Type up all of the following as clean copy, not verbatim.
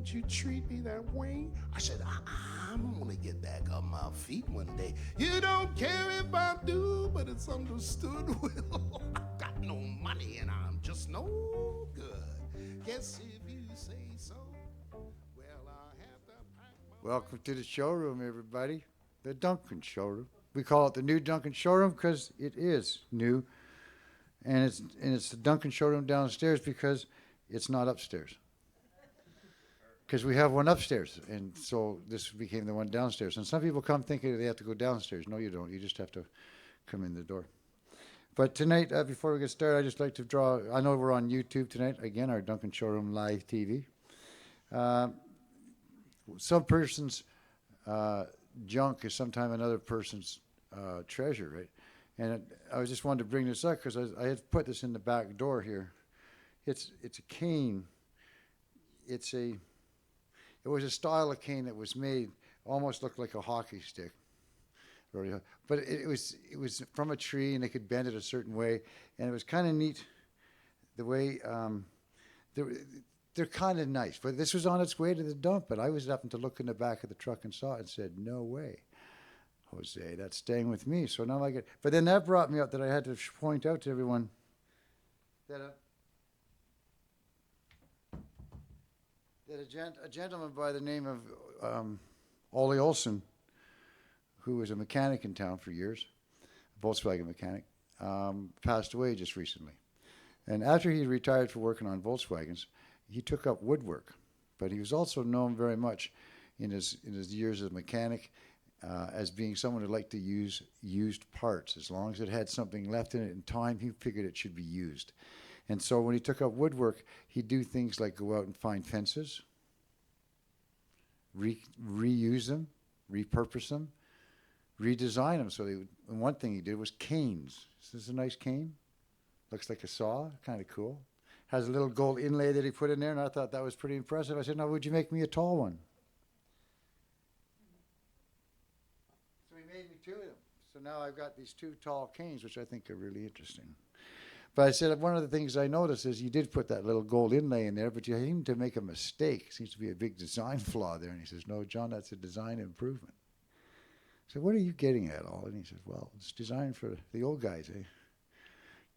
don't you treat me that way? I said, I'm gonna get back on my feet one day. You don't care if I do, but it's understood. Well, I got no money and I'm just no good. Guess if you say so, well, I have to pack my... Welcome to the showroom, everybody. The Duncan Showroom. We call it the new Duncan Showroom because it is new. And it's the Duncan Showroom downstairs because it's not upstairs. Because we have one upstairs, and so this became the one downstairs. And some people come thinking they have to go downstairs. No, you don't. You just have to come in the door. But tonight, before we get started, I'd just like to draw. I know we're on YouTube tonight. Again, our Duncan Showroom live TV. Some person's junk is sometimes another person's treasure, right? And I just wanted to bring this up because I had put this in the back door here. It's a cane. It was a style of cane that was made, almost looked like a hockey stick. But it was from a tree, and they could bend it a certain way. And it was kind of neat the way, they're kind of nice. But this was on its way to the dump, but I was happened to look in the back of the truck and saw it and said, no way, Jose, that's staying with me. So now I get, but then that brought me up that I had to point out to everyone that a gentleman by the name of Ollie Olson, who was a mechanic in town for years, a Volkswagen mechanic, passed away just recently. And after he retired for working on Volkswagens, he took up woodwork. But he was also known very much in his years as a mechanic as being someone who liked to use used parts. As long as it had something left in it in time, he figured it should be used. And so when he took up woodwork, he'd do things like go out and find fences, reuse them, repurpose them, redesign them. So and one thing he did was canes. This is a nice cane. Looks like a saw, kind of cool. Has a little gold inlay that he put in there, and I thought that was pretty impressive. I said, now would you make me a tall one? So he made me two of them. So now I've got these two tall canes, which I think are really interesting. But I said, one of the things I noticed is you did put that little gold inlay in there, but you seem to make a mistake. Seems to be a big design flaw there. And he says, no, John, that's a design improvement. I said, what are you getting at, all? And he says, well, it's designed for the old guys, eh?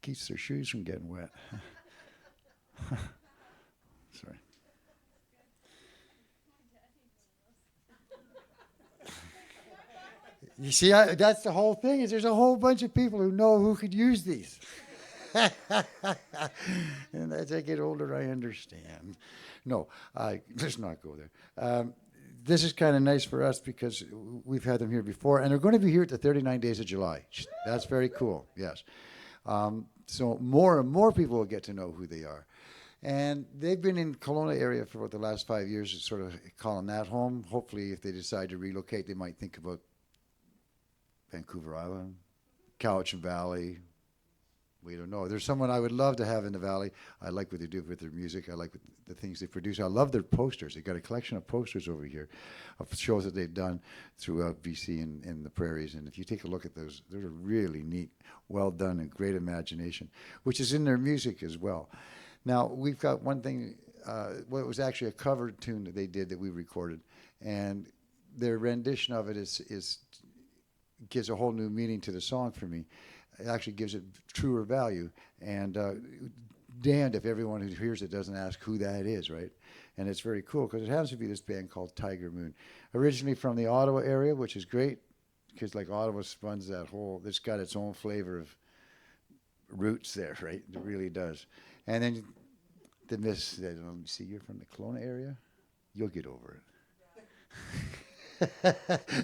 Keeps their shoes from getting wet. Sorry. You see, that's the whole thing, is there's a whole bunch of people who know who could use these. And as I get older, I understand. No, let's not go there. This is kind of nice for us because we've had them here before, and they're going to be here at the 39 Days of July. That's very cool, yes. So more and more people will get to know who they are. And they've been in Kelowna area for about the last 5 years, sort of calling that home. Hopefully, if they decide to relocate, they might think about Vancouver Island, Cowichan Valley. We don't know. There's someone I would love to have in the Valley. I like what they do with their music. I like the things they produce. I love their posters. They've got a collection of posters over here of shows that they've done throughout BC and the prairies. And if you take a look at those, they're really neat, well done, and great imagination, which is in their music as well. Now, we've got one thing, well, it was actually a cover tune that they did that we recorded. And their rendition of it gives a whole new meaning to the song for me. It actually gives it truer value, and damned if everyone who hears it doesn't ask who that is, right? And it's very cool because it happens to be this band called Tiger Moon, originally from the Ottawa area, which is great because like Ottawa spuns that whole, it's got its own flavor of roots there, right? It really does. And then let me see, you're from the Kelowna area? You'll get over it.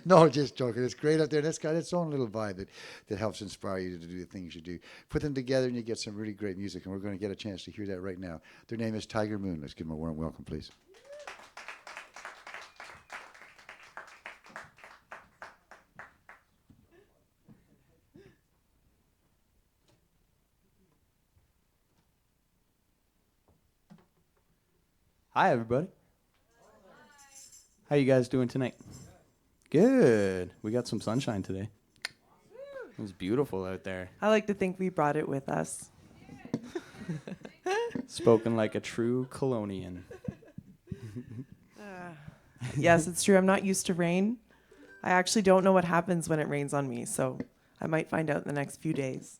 No, just joking. It's great up there. And it's got its own little vibe that helps inspire you to do the things you do. Put them together and you get some really great music. And we're going to get a chance to hear that right now. Their name is Tiger Moon. Let's give them a warm welcome, please. Hi, everybody. How you guys doing tonight? Good. We got some sunshine today. It was beautiful out there. I like to think we brought it with us. Spoken like a true Kelownian. Yes, it's true. I'm not used to rain. I actually don't know what happens when it rains on me, so I might find out in the next few days.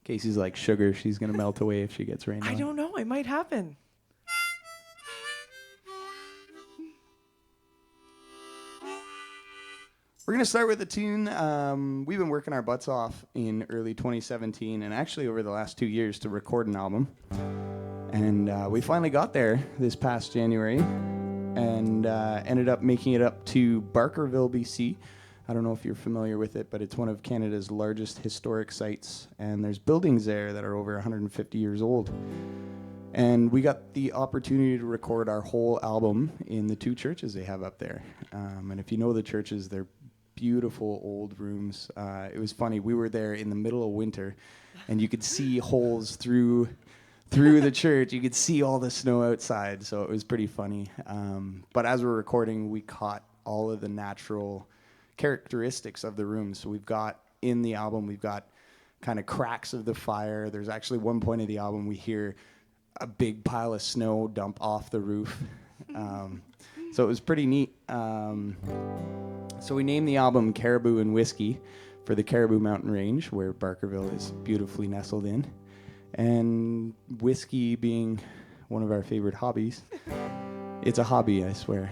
Casey's like sugar. She's going to melt away if she gets rained on. I don't know. It might happen. We're going to start with a tune. We've been working our butts off in early 2017 and actually over the last 2 years to record an album. And we finally got there this past January and ended up making it up to Barkerville, BC. I don't know if you're familiar with it, but it's one of Canada's largest historic sites. And there's buildings there that are over 150 years old. And we got the opportunity to record our whole album in the 2 churches they have up there. And if you know the churches, they're beautiful old rooms. It was funny. We were there in the middle of winter, and you could see holes through the church. You could see all the snow outside, so it was pretty funny. But as we're recording, we caught all of the natural characteristics of the room. So we've got in the album, we've got kind of cracks of the fire. There's actually one point of the album we hear a big pile of snow dump off the roof. So it was pretty neat. So we named the album Caribou and Whiskey for the Caribou Mountain Range, where Barkerville is beautifully nestled in. And whiskey being one of our favorite hobbies. It's a hobby, I swear.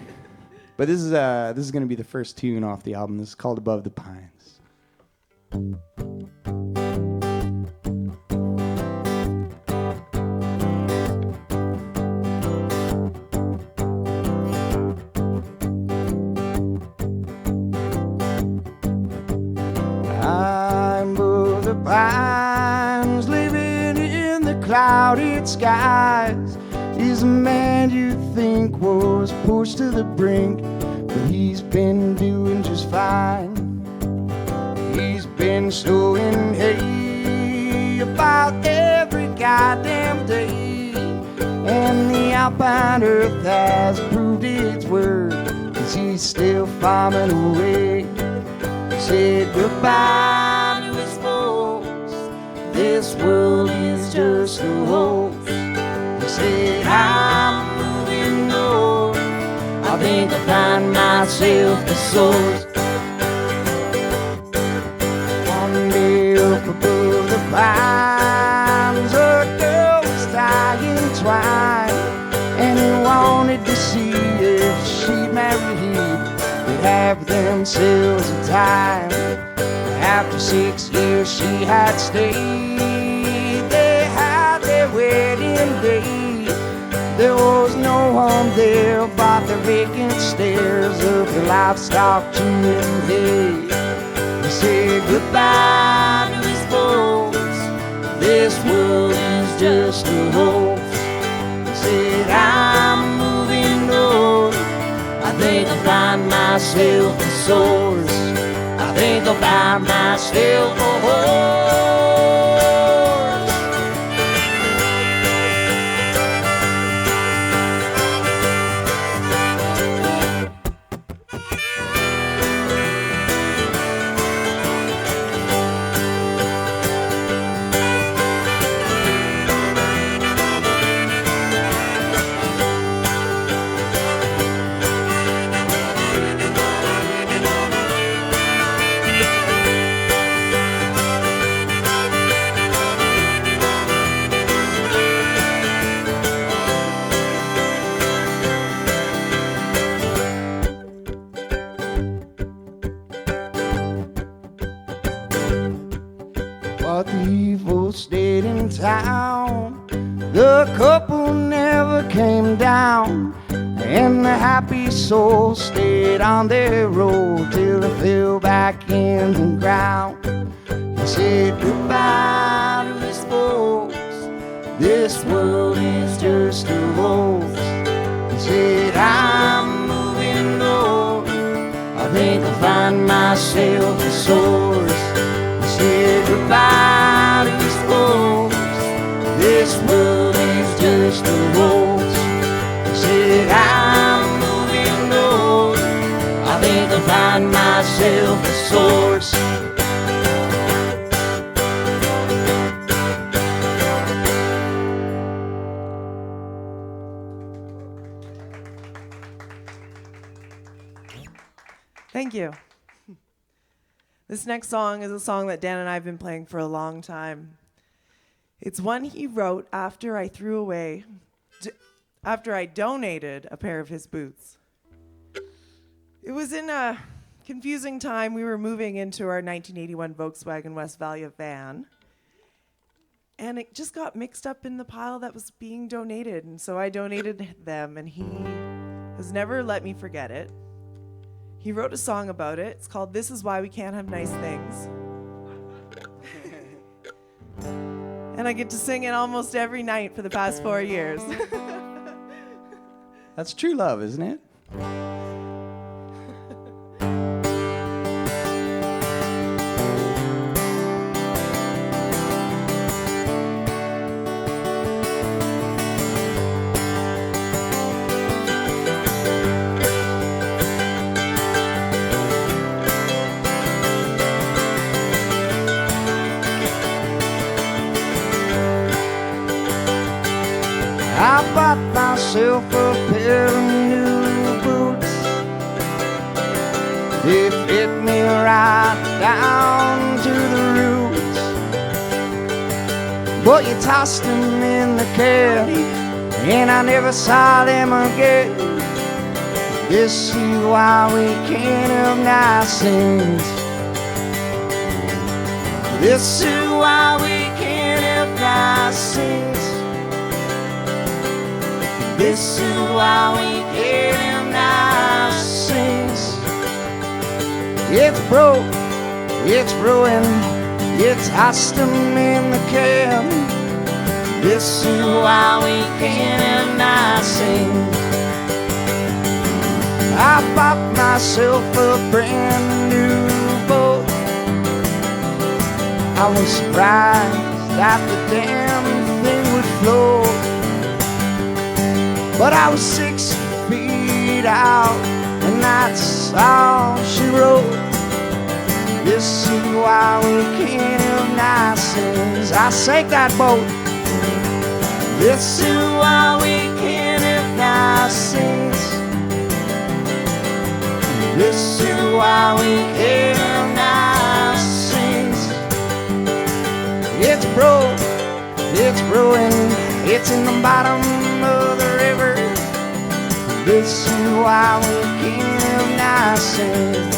But this is going to be the first tune off the album. This is called Above the Pines. I'm above the pines, living in the clouded skies. He's a man you think was pushed to the brink, but he's been doing just fine. He's been sowing hay about every goddamn day, and the alpine earth has proved its worth, 'cause he's still farming away. He said goodbye to his folks, this world is just a hoax. He said I'm moving north, I think I'll find myself a source. One day up above the pines, a girl was tying twine, and he wanted to see if she'd marry him. They'd have themselves a time. After 6 years she had stayed, they had their wedding day. There was no one there but the vacant stairs of the livestock chewing hay. He said goodbye to his folks, this world is just a hoax. He said I'm moving north, I think I'll find myself a source. I think I'll find myself a horse. But the evil stayed in town, the couple never came down, and the happy soul stayed on their road till they fell back in the ground. He said goodbye to his folks, this world is just a hoax. He said I'm moving north, I think I'll find myself a source. He said goodbye to his folks, this world is just a hoax. He said I'm moving north, I think I'll find myself a source. Thank you. This next song is a song that Dan and I have been playing for a long time. It's one he wrote after I donated a pair of his boots. It was in a confusing time. We were moving into our 1981 Volkswagen Westphalia van, and it just got mixed up in the pile that was being donated, and so I donated them, and he has never let me forget it. He wrote a song about it. It's called This Is Why We Can't Have Nice Things. And I get to sing it almost every night for the past 4 years. That's true love, isn't it? I bought myself a pair of new boots. They fit me right down to the roots. But you tossed them in the caddy, and I never saw them again. This is why we can't have nice things. This is why we can't have nice things. This is why we can't have nice things. It's broke, it's ruined, it's tossed them in the cab. This is why we can't have nice things. I bought myself a brand new boat. I was surprised that the damn thing would float. But I was 6 feet out, and that's all she wrote. This is why we can't have nice things. I sank that boat. This is why we can't have nice things. This is why we can't have nice things. It's broke, it's ruined, it's in the bottom of the river. This is why we can't have nice things.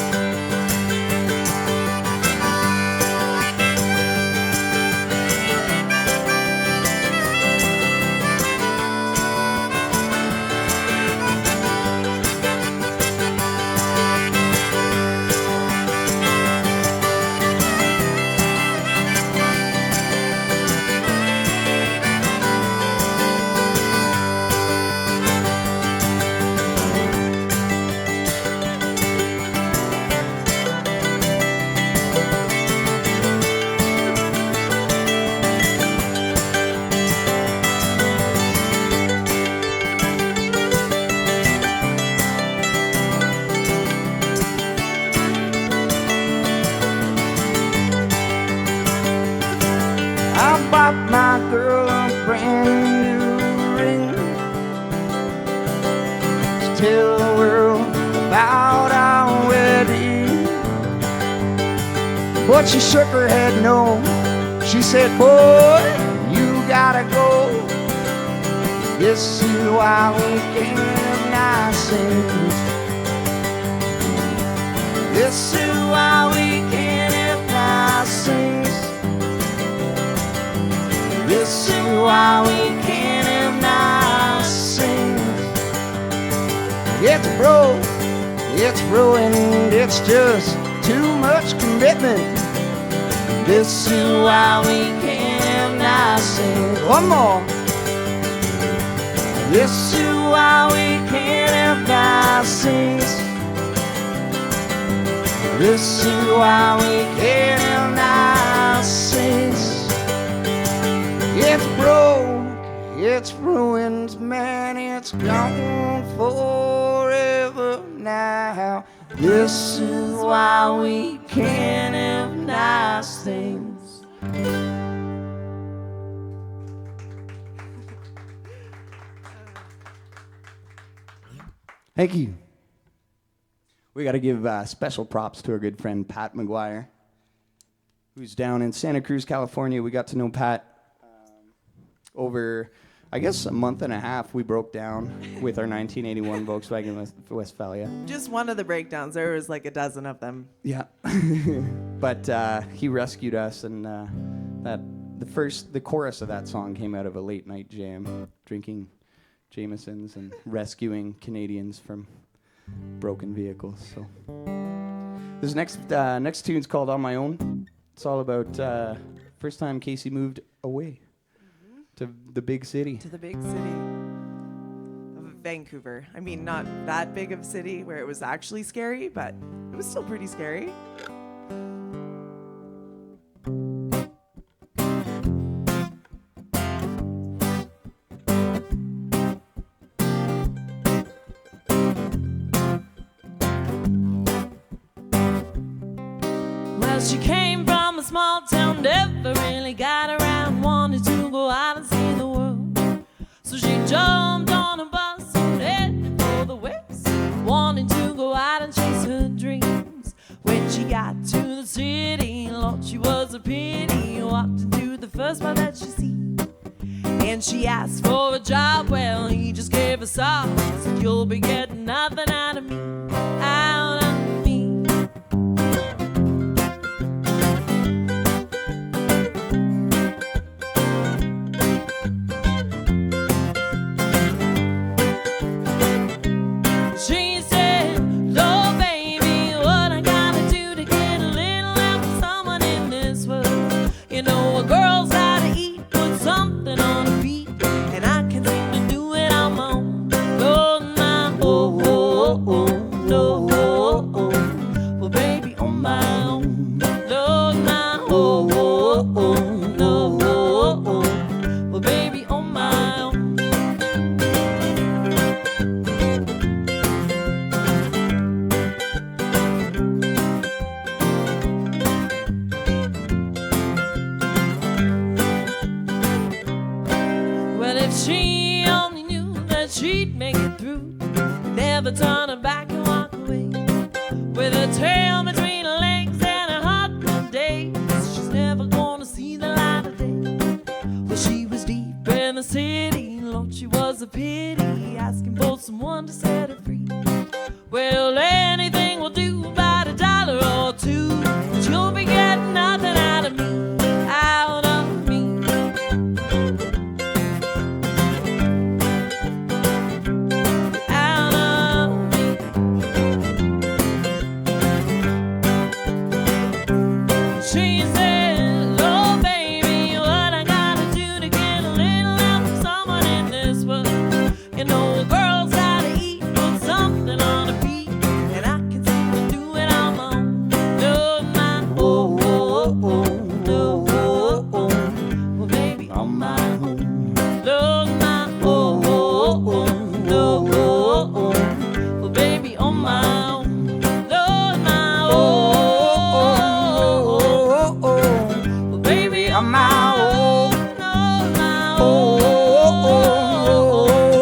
I bought my girl a brand new ring to tell the world about our wedding. But she shook her head no. She said, boy, you gotta go. This is why we can't have nice things. This is why we can't have nice things. This is why we can't have nice things. It's broke, it's ruined, it's just too much commitment. This is why we can't have nice things. One more. This is why we can't have nice things. This is why we can't have nice things. It's broke, it's ruined, man, it's gone forever now. This is why we can't have nice things. Thank you. We got to give special props to our good friend Pat McGuire, who's down in Santa Cruz, California. We got to know Pat over, I guess, a month and a half. We broke down with our 1981 Volkswagen Westphalia. Just one of the breakdowns. There was like a dozen of them. Yeah, but he rescued us, and the chorus of that song came out of a late night jam, drinking Jamesons and rescuing Canadians from broken vehicles. So this next tune's called "On My Own." It's all about first time Casey moved away to the big city. To the big city of Vancouver. I mean, not that big of a city where it was actually scary, but it was still pretty scary. Well, she came from a small town, never really got around, wanted to go out and see the world. So she jumped on a bus and headed for the west, wanting to go out and chase her dreams. When she got to the city, Lord, she was a pity, walked into the first bar that she seen. And she asked for a job, well, he just gave her some, said, you'll be getting nothing out of me, out of me. She said, "Lord, baby, what I gotta do to get a little help from someone in this world? You know, a girl's gotta eat, put something on her feet, and I can seem to do it on my own. Lord, my oh, oh, oh, no, oh, oh, well, baby, on my own. Lord, my oh, oh, oh, no, oh, oh, well, baby, on my own." Well, if she only knew that she'd make it through, never turn her back and walk away, with her tail between her legs and her heart for days, she's never gonna see the light of day. Well, she was deep in the city, Lord, she was a pity, asking for someone to set her free. Well, anything will do, about $1 or two, but you'll be getting nothing out of me, out of me. Out of me. She said, "Lord, baby, what I gotta do to get a little help from someone in this world? You know, a girl's gotta eat, put something on her feet, and I can seem to do it on my own. Lord, my oh, oh, oh, no, oh, oh, well, baby, on my own. Lord, my oh, oh, oh, no, oh, oh, well, baby, on my own. Lord, my oh, oh, oh, oh, well, baby, on my own. Lord, my oh, oh,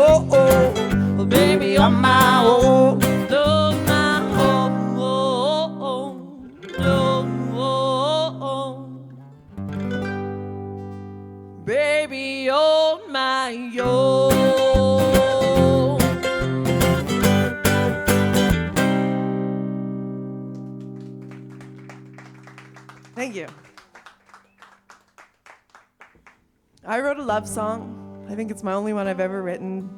oh, oh, well, baby, on my own. Lord, my oh, oh, oh, no, oh, baby, on my own. Thank you. I wrote a love song. I think it's my only one I've ever written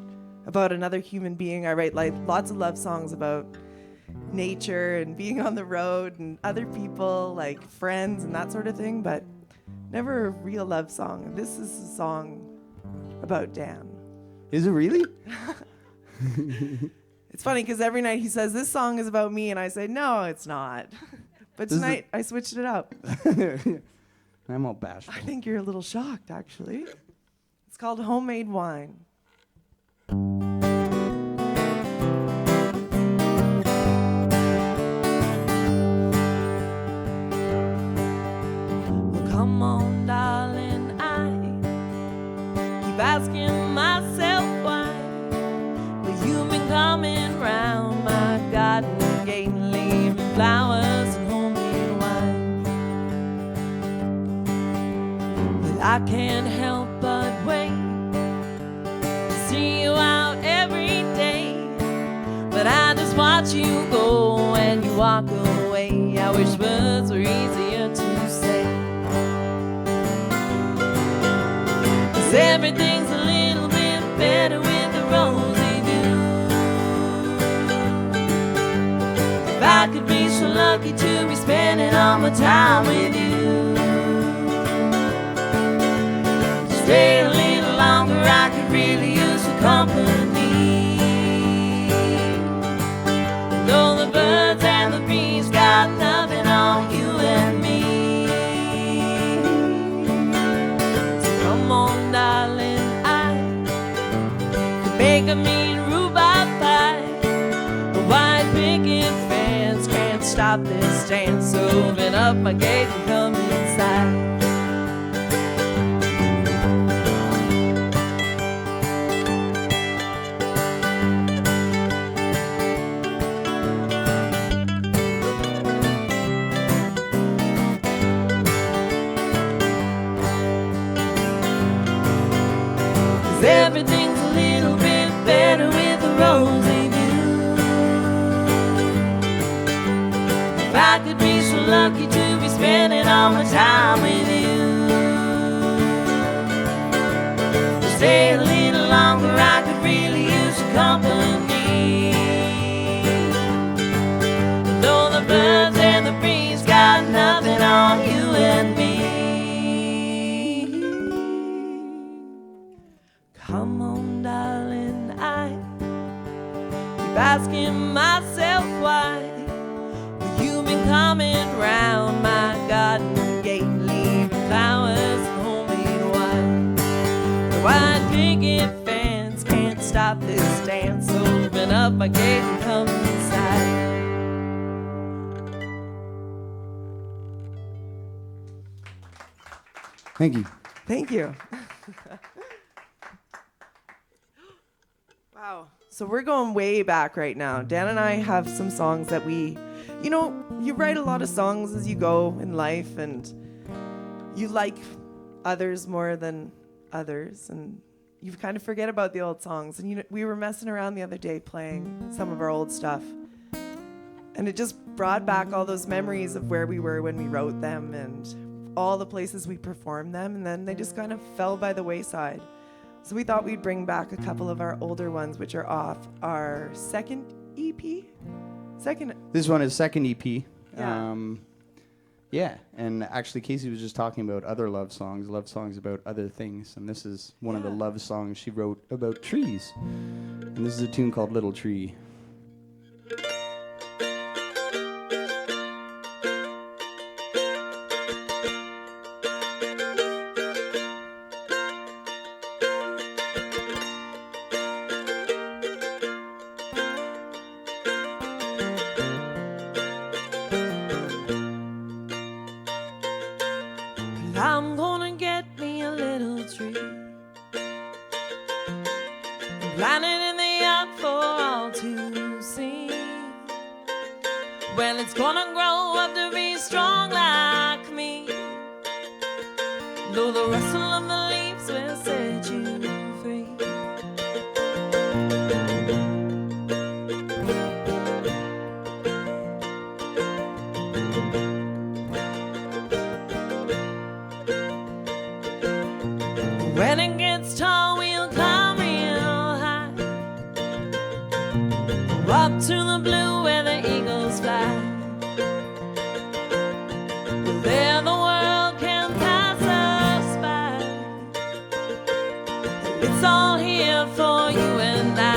about another human being. I write like lots of love songs about nature and being on the road and other people, like friends and that sort of thing, but never a real love song. This is a song about Dan. Is it really? It's funny because every night he says, "This song is about me," and I say, "No, it's not." But This is tonight I switched it up. I'm all bashful. I think you're a little shocked, actually. It's called Homemade Wine. Well, come on, darling, I keep asking myself why. Well, you've been coming round my garden gate flowers and homemade wine. But I can't help but wait to see you out every day. But I just watch you go and you walk away. I wish words were easier to say. 'Cause everything's a little bit better with a rosy view. If I could be so lucky to be spending all my time with you, stay a little longer, I could really use the company. Though the birds and the bees got nothing on you and me. So come on, darling, I could make a mean rhubarb pie. The white picket fence can't stop this dance. So open up my gate and come inside. Everything's a little bit better with a rosy view. If I could be so lucky to be spending all my time with you, stay a little longer, I could really use your company. Though the birds and the bees got nothing on you and me. Come on, darling, I keep asking myself why. Well, you've been coming round my garden gate, leaving flowers and homemade wine. The white picket fence can't stop this dance. So open up my gate and come inside. Thank you. Thank you. Wow. So we're going way back right now. Dan and I have some songs that you write a lot of songs as you go in life, and you like others more than others, and you kind of forget about the old songs. And we were messing around the other day playing some of our old stuff, and it just brought back all those memories of where we were when we wrote them and all the places we performed them, and then they just kind of fell by the wayside. So we thought we'd bring back a couple of our older ones, which are off our second EP. This one is second EP. Yeah. Yeah, and actually Casey was just talking about other love songs about other things, and this is one of the love songs she wrote about trees. And this is a tune called Little Tree. I'm gonna get me a little tree, plant it in the yard for all to see. Well, it's gonna grow up to be strong like me, though the rustle of the leaves will set you free. When it gets tall, we'll climb real high, up to the blue where the eagles fly. There the world can pass us by. It's all here for you and I.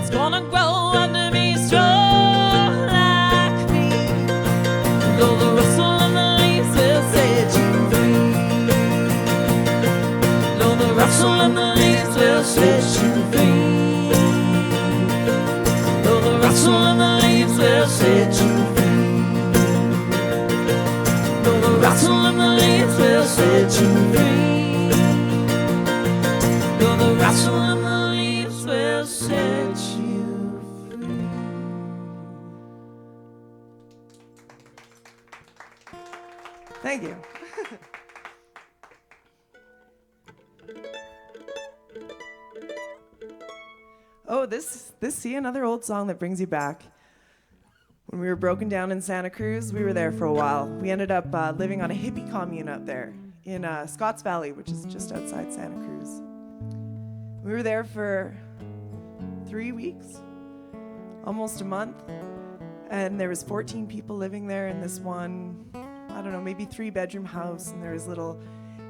It's gonna grow under me, strong like me. Though the rustle of the leaves will set you free. Though the rustle of the leaves will set you free. Though the rustle of the leaves will set you free. Though the rustle of the leaves will set you free. Though the rustle of the leaves will set you free. Thank you. Oh, see another old song that brings you back. When we were broken down in Santa Cruz, we were there for a while. We ended up living on a hippie commune up there in Scotts Valley, which is just outside Santa Cruz. We were there for 3 weeks, almost a month, and there was 14 people living there in this one, I don't know, maybe 3-bedroom house, and there was little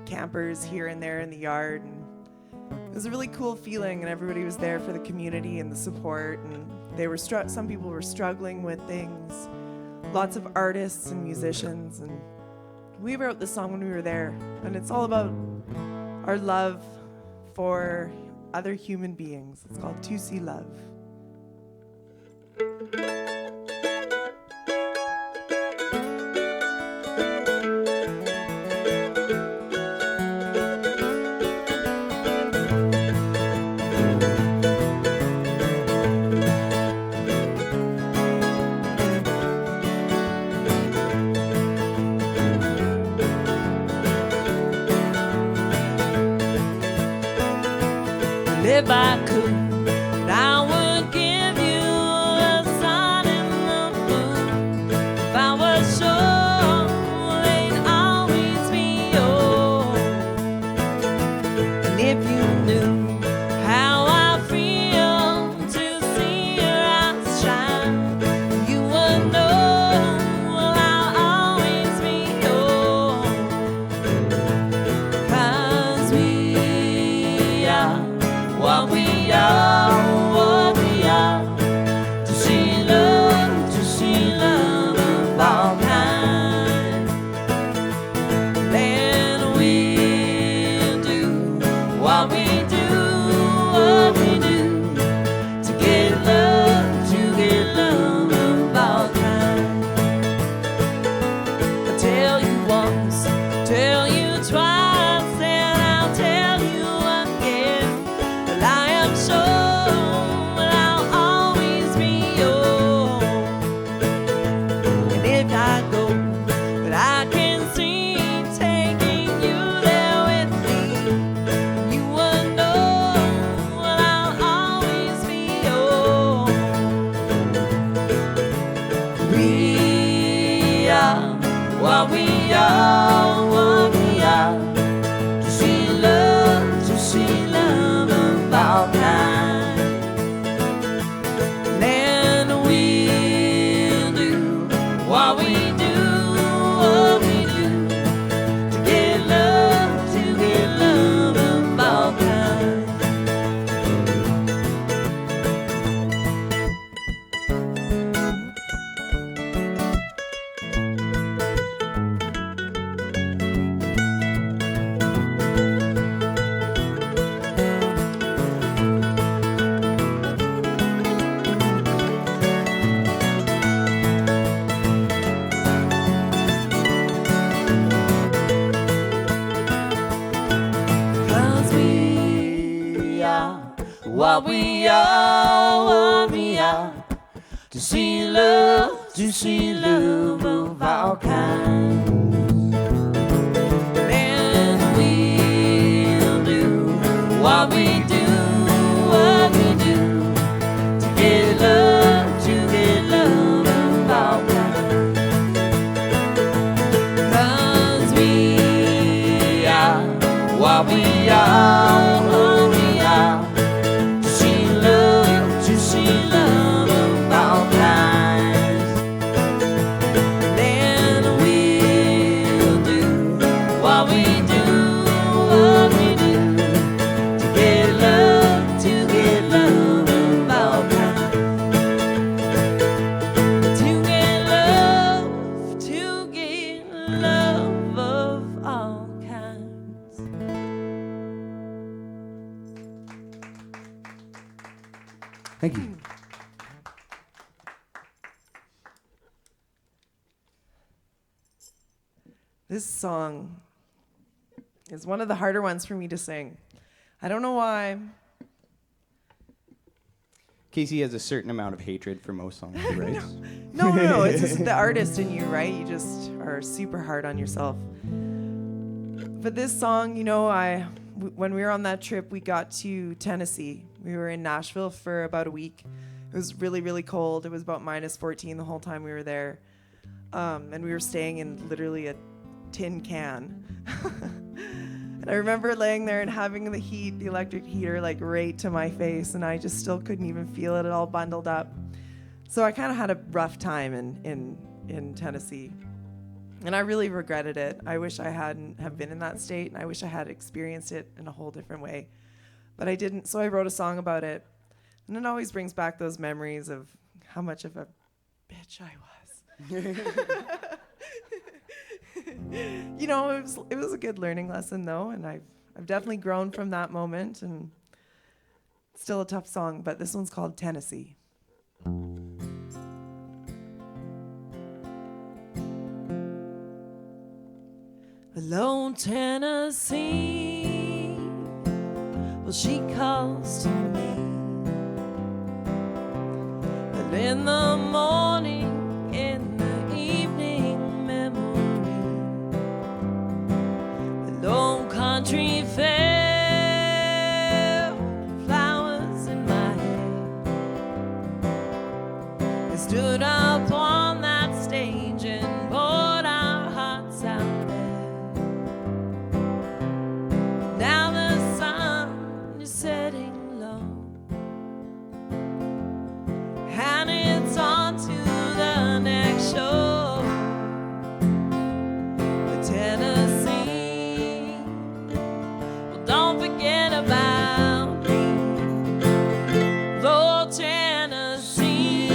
campers here and there in the yard. And it was a really cool feeling, and everybody was there for the community and the support, and they were some people were struggling with things, lots of artists and musicians, and we wrote this song when we were there, and it's all about our love for other human beings. It's called To See Love. If I could, I would give you the sun and the moon. If I was sure they'd always be yours. And if you knew how I feel to see your eyes shine, you would know I'll always be yours. 'Cause we are what we are, what we are. To see love of all kinds. Then we'll do what we do, what we do. To get love of all kinds. I tell you once, tell you twice, and I'll tell you again. I am sure I'll always be yours. And if I go, but I can see taking you there with me, you would know I'll always be yours. We are what we are, what we are. To see love of all kinds. Then we'll do what we do, what we do. To get love of all kinds. What we are, what we are. To see love of all kinds. Then we'll do what we do, what we do. To get love of all kinds. 'Cause we are what we are, what we are. To see love of all kinds. Then we'll do what we do, what we do. To get love This song is one of the harder ones for me to sing. I don't know why. Casey has a certain amount of hatred for most songs he writes. No. It's just the artist in you, right? You just are super hard on yourself. But this song, when we were on that trip, we got to Tennessee. We were in Nashville for about a week. It was really, really cold. It was about -14 the whole time we were there. And we were staying in literally a tin can. And I remember laying there and having the electric heater, like right to my face, and I just still couldn't even feel it at all bundled up. So I kind of had a rough time in Tennessee. And I really regretted it. I wish I hadn't have been in that state, and I wish I had experienced it in a whole different way. But I didn't, so I wrote a song about it. And it always brings back those memories of how much of a bitch I was. It was a good learning lesson, though, and I've definitely grown from that moment, and it's still a tough song, but this one's called Tennessee. Hello, Tennessee. Well, she calls to me. But in the morning, in the evening, memory. Hello, country fair. Flowers in my hair. I stood up on that stage and poured our hearts out. Setting low, and it's on to the next show. The Tennessee, well, don't forget about me. Oh, Tennessee,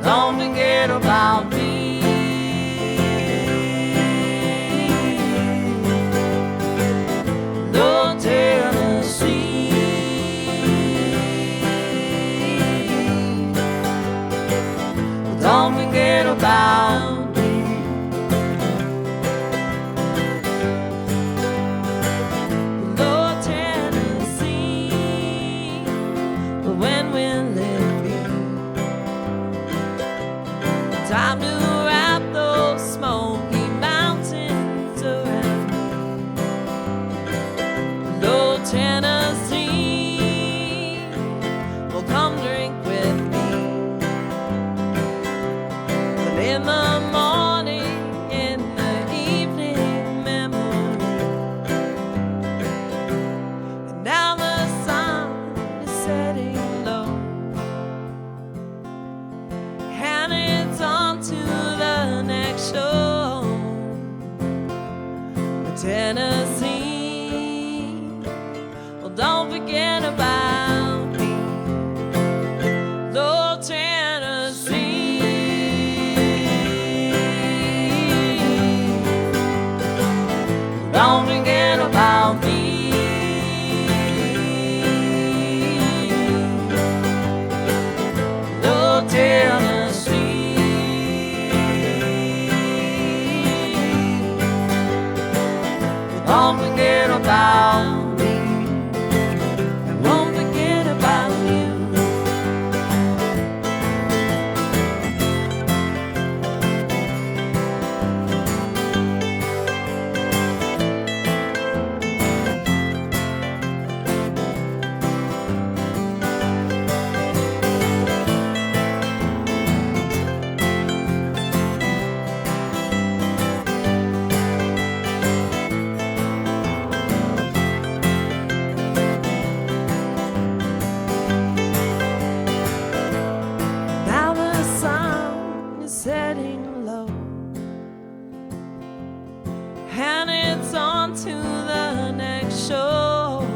don't forget about me. Don't forget about me. Lord Tennessee, when will it be? Time to wrap those smoky mountains around me. Lord Tennessee, well, come drink with me. In the morning, in the evening, memory. And now the sun is setting low, and it's on to the next show. But Tennessee, well, don't forget about me. Lord Tennessee, don't forget about me. Lord Tennessee, don't forget about me. And won't forget about you. Setting low, and it's on to the next show.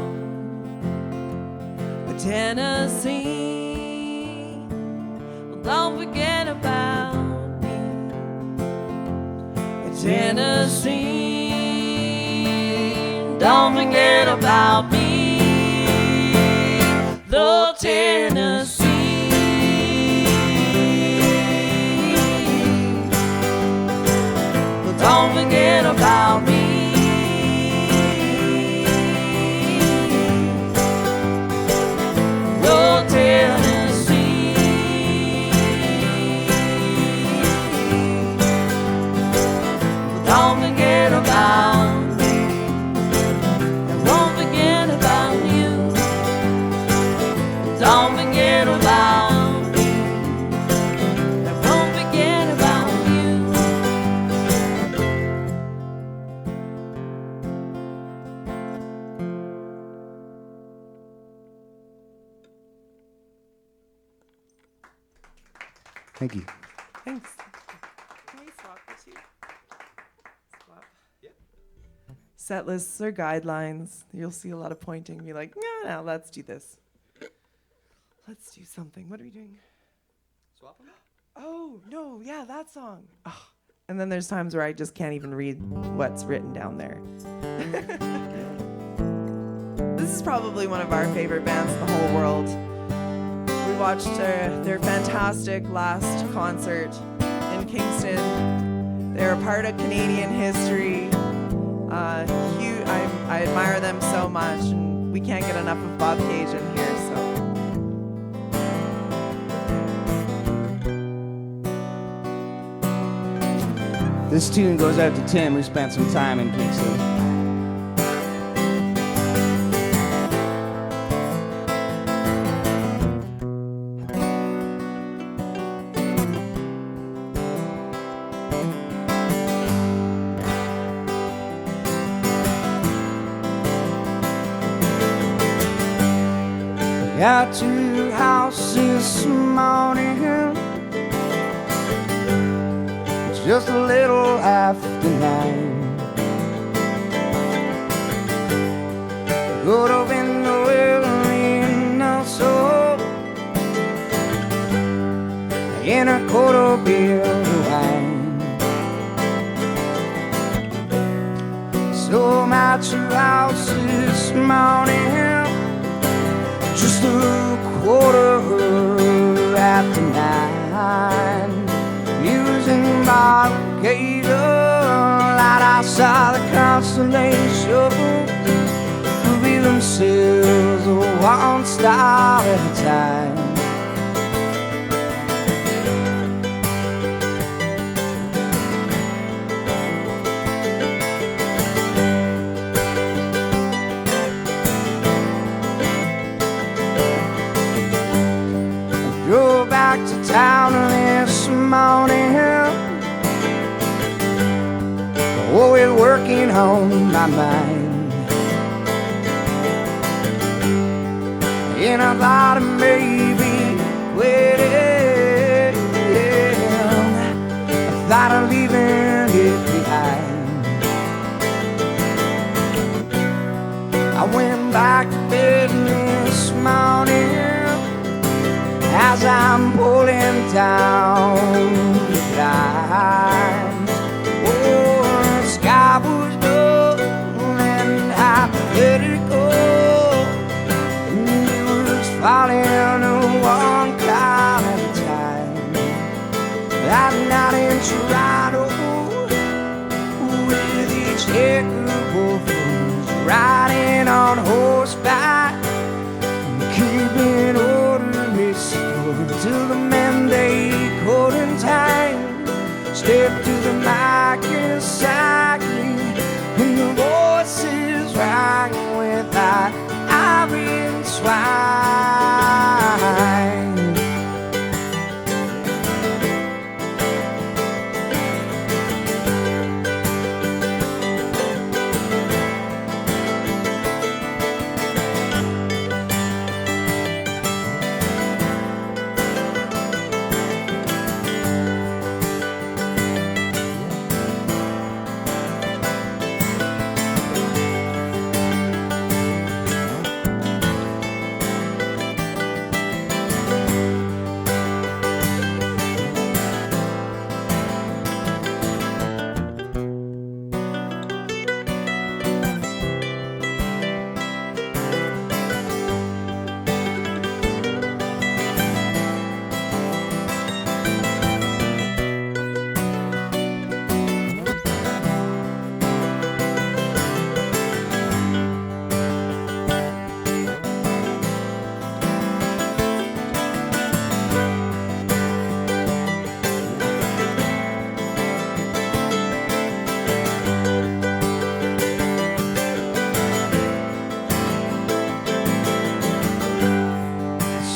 But Tennessee, well, don't forget about me. But Tennessee, don't forget about me. Lord Tennessee, Don't forget about me. I won't forget about you. Thank you. Thanks. Can we swap the two? Swap. Set lists or guidelines. You'll see a lot of pointing. Be like, no, let's do this. Let's do something. What are we doing? Swap them? Oh, no, yeah, that song. Oh. And then there's times where I just can't even read what's written down there. This is probably one of our favorite bands in the whole world. We watched their fantastic last concert in Kingston. They're a part of Canadian history. I admire them so much, and we can't get enough of Bob Cage in here, so. This tune goes out to Tim, who spent some time in Kingston. Got to your house this morning, just a little after 9. Got up in the early enough so in a quarter beer of wine. So I'm at your house this morning, just a quarter after 9. Using my gator light, I saw the constellation reveal themselves one star at a time. Drove back to town this morning, oh, it's working on my mind. And I thought it maybe quitting, I thought of leaving it behind. I went back to bed this morning as I'm pulling down the blinds. Oh, the sky was dull and I let it go, and it was falling one cloud at a time. That night in Toronto, with each hiccup of riding on horseback, keeping order till the men they caught in time stepped to the mic exactly, and the voices rang with that iron swine.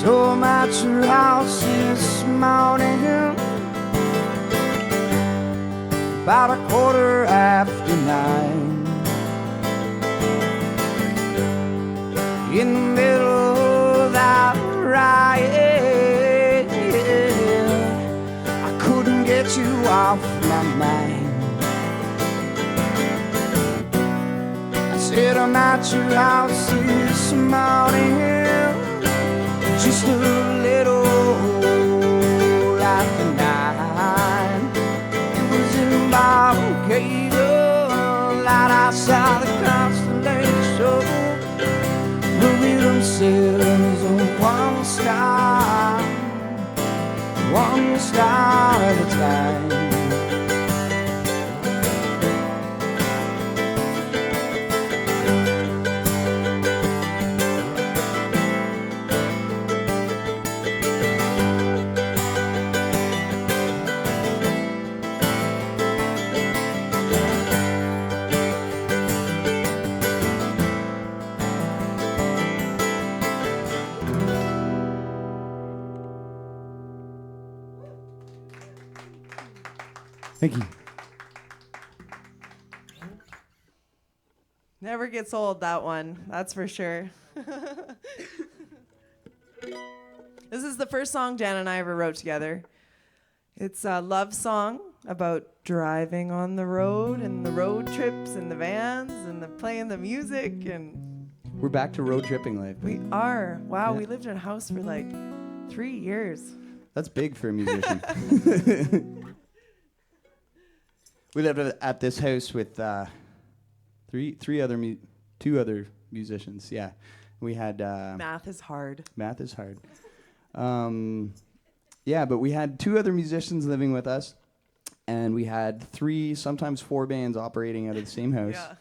So I'm at your house this morning, about 9:15. In the middle of that riot, I couldn't get you off my mind. I said I'm at your house this morning, just a little after 9. It was in Barcado, light outside the constellation. Movie themselves on one star at a time. Thank you. Never gets old, that one. That's for sure. This is the first song Dan and I ever wrote together. It's a love song about driving on the road and the road trips and the vans and the playing the music. And We're back to road tripping life. we are. Wow, Yeah. we lived in a house for like 3 years. That's big for a musician. We lived at this house with two other musicians. Yeah, we had Math is hard. math is hard. Yeah, but we had 2 other musicians living with us, and we had 3, sometimes 4 bands operating out of the same house. Yeah.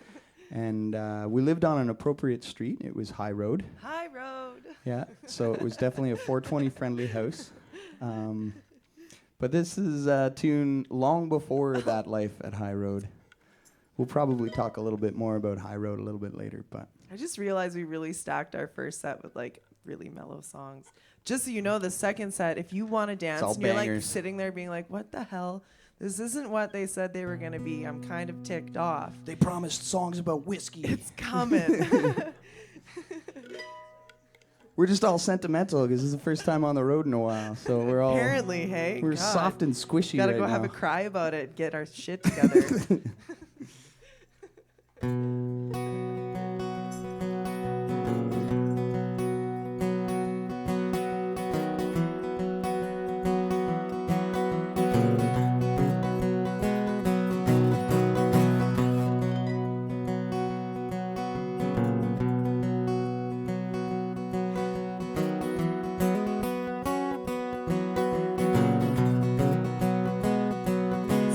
And we lived on an appropriate street. It was High Road. High road. Yeah, so it was definitely a 420 friendly house. But this is a tune long before that life at High Road. We'll probably talk a little bit more about High Road a little bit later, but I just realized we really stacked our first set with like really mellow songs. Just so you know, the second set, if you want to dance, all and you're like bangers. sitting there being like, what the hell? This isn't what they said they were going to be. I'm kind of ticked off. they promised songs about whiskey. It's coming. We're just all sentimental because this is the first time on the road in a while, so we're all Apparently, hey. we're God. soft and squishy Gotta right go now. have a cry about it, get our shit together.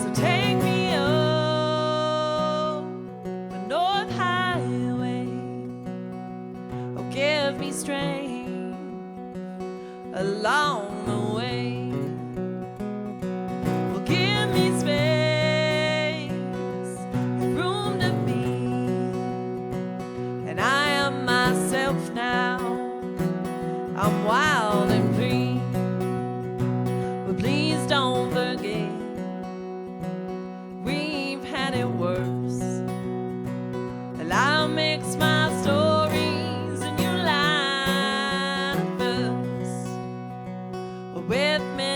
So take me up the North Highway. Oh, give me strength along the way. Oh, give me space, room to be. And I am myself now. I'm wild and free. But please don't forget, we've had it worse. And I'll mix my stories and you line first with me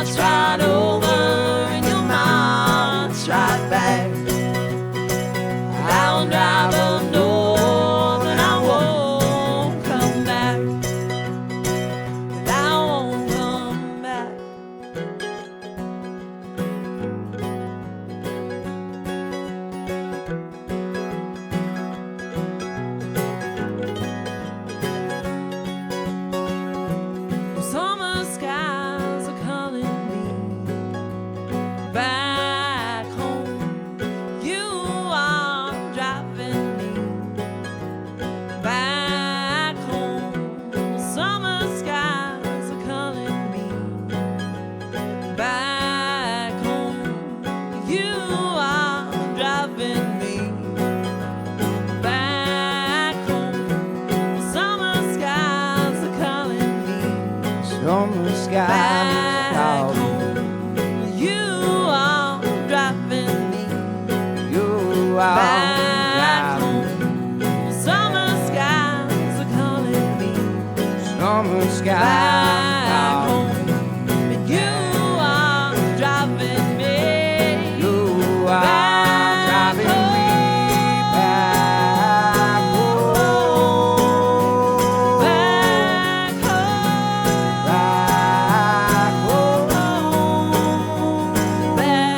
march right over and you'll march right back. I'll drive up north and I won't come back. And I won't come back. Summer skies are calling me back home. You are driving me back home. Summer skies are calling me back home. You are driving me back home. Summer skies are calling me Summer skies back cloud. home. You are driving me You are back driving. home. Summer skies are calling me Summer skies back cloud. home. And you are driving me You are back driving me back home. back home. Back home. Back home.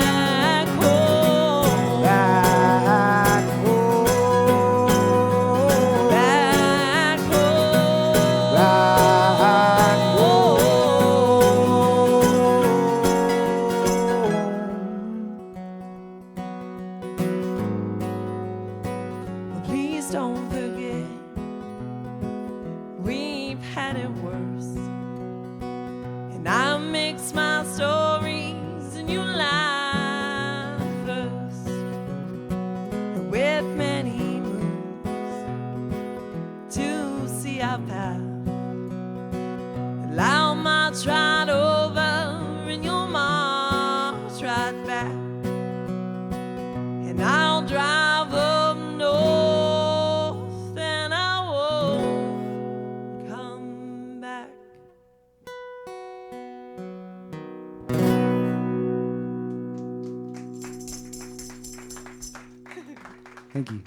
Back home. Back home. Back home. But please don't forget, we've had it worse. And I mix my stories and you lie first. And with many moons to see our path, and I'll march right over and you'll march right back. And I'll drive up north and I won't come back. Thank you.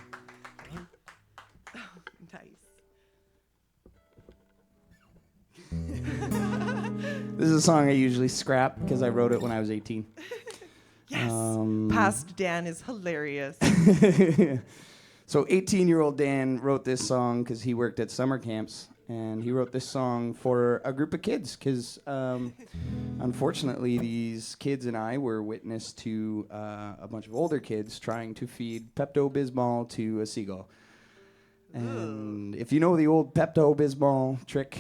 Nice. This is a song I usually scrap because I wrote it when I was 18. Yes. Past Dan is hilarious. So 18-year-old Dan wrote this song because he worked at summer camps, and he wrote this song for a group of kids because unfortunately these kids and I were witness to a bunch of older kids trying to feed Pepto-Bismol to a seagull. And if you know the old Pepto-Bismol trick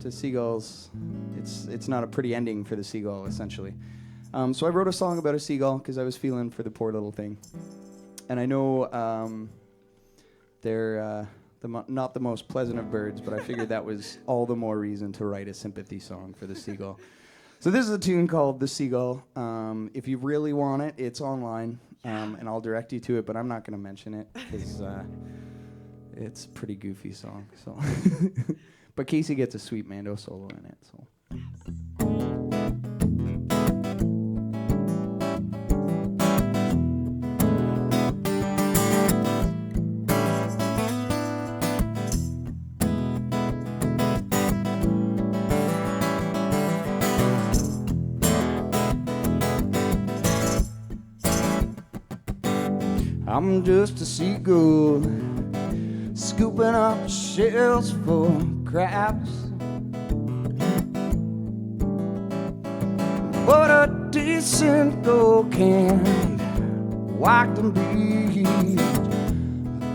to seagulls, it's not a pretty ending for the seagull, essentially. So I wrote a song about a seagull because I was feeling for the poor little thing. And I know they're not the most pleasant of birds, but I figured that was all the more reason to write a sympathy song for the seagull. So this is a tune called The Seagull. If you really want it, it's online, and I'll direct you to it, but I'm not going to mention it because it's a pretty goofy song. So, but Casey gets a sweet Mando solo in it. So. I'm just a seagull scooping up shells for crabs. But a decent girl can't walk them beach,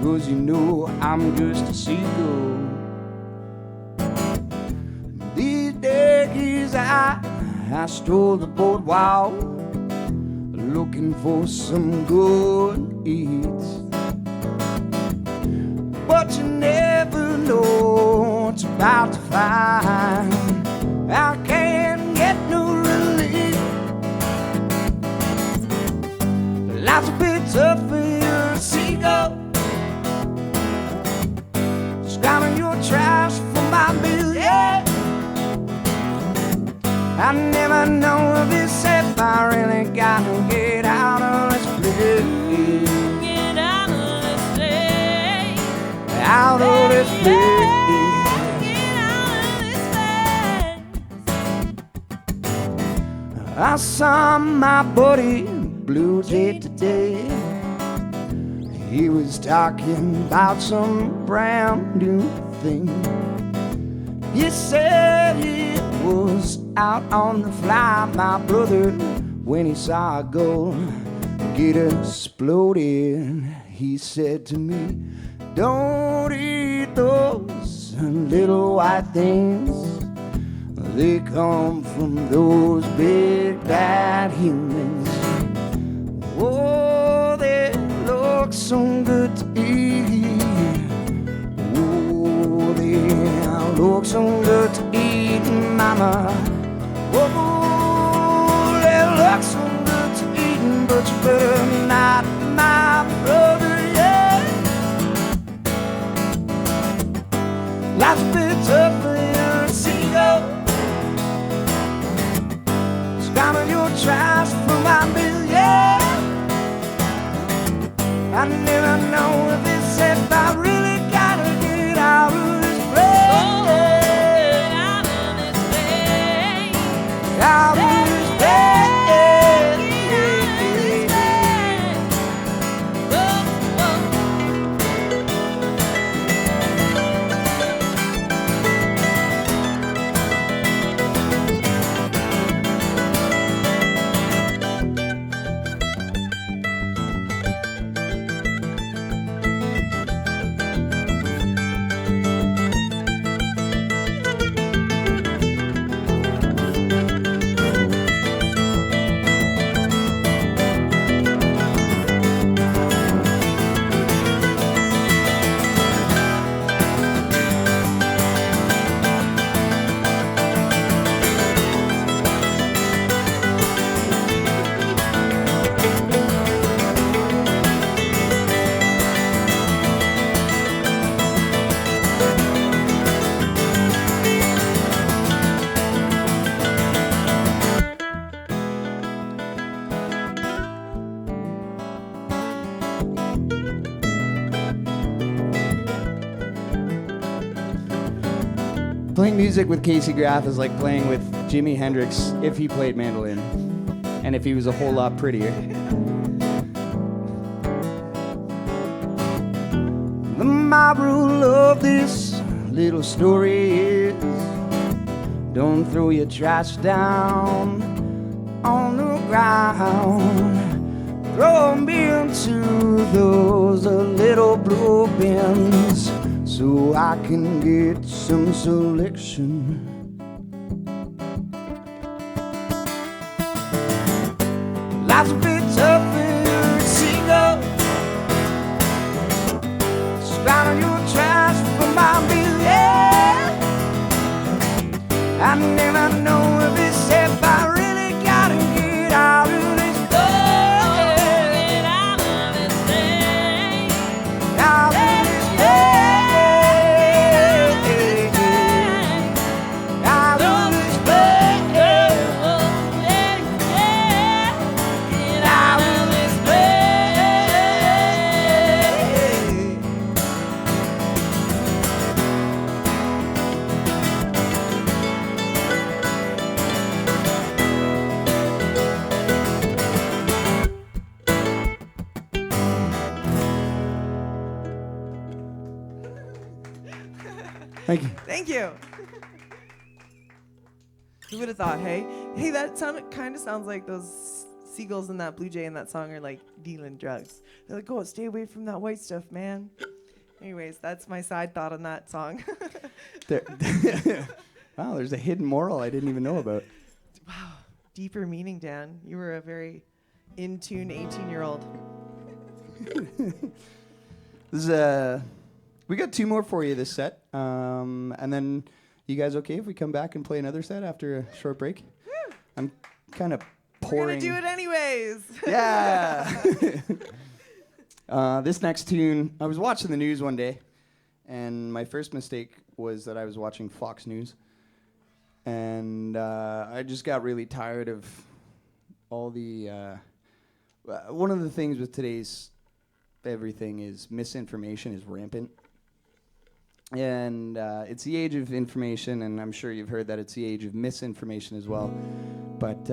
'cause you know I'm just a seagull. These days I stroll the boardwalk looking for some good eats, but you never know what's about to find. I can't get no relief. Life's a bit tough when you're a seagull, scrounging your trash for my meal, yeah. I never know this if I really gotta get out of this place. Get out of this place. Out of this place. Get out of this place. I saw my buddy Blue Jay today. He was talking about some brand new thing. He said it was out on the fly, my brother, when he saw a gold get exploded. He said to me, don't eat those little white things. They come from those big bad humans. Oh, they look so good to eat. Oh, they look so good to eat, mama. Oh, they look so good to eat, but you better not, my brother, yeah. Life's a bit tough for you, seagull. Climbing your trash for my bill, yeah. I never know if it's if I really gotta get out of this place. Oh, get out of this place. Out of this place. Playing music with Casey Graff is like playing with Jimi Hendrix if he played mandolin and if he was a whole lot prettier. My rule of this little story is don't throw your trash down on the ground. Throw 'em into those little blue bins so I can get some selection. Life's a bit tougher, seagull. Drown your trash for my bill, yeah. I never know if it's if I really gotta get out of this place. Get out of this place. Out of this place. Out of this place. Get out of this Thank you. Thank you. Who would have thought, hey? Hey, that kind of sounds like those seagulls and that blue jay in that song are like dealing drugs. They're like, oh, stay away from that white stuff, man. Anyways, that's my side thought on that song. Wow, there's a hidden moral I didn't even know about. Wow, deeper meaning, Dan. You were a very in tune 18-year-old. This is we got two more for you this set, and then you guys okay if we come back and play another set after a short break? Woo. I'm kind of We're pouring. gonna do it anyways. Yeah. This next tune, I was watching the news one day, and my first mistake was that I was watching Fox News. And I just got really tired of all the. One of the things with today's everything is misinformation is rampant. And it's the age of information, and I'm sure you've heard that it's the age of misinformation as well. But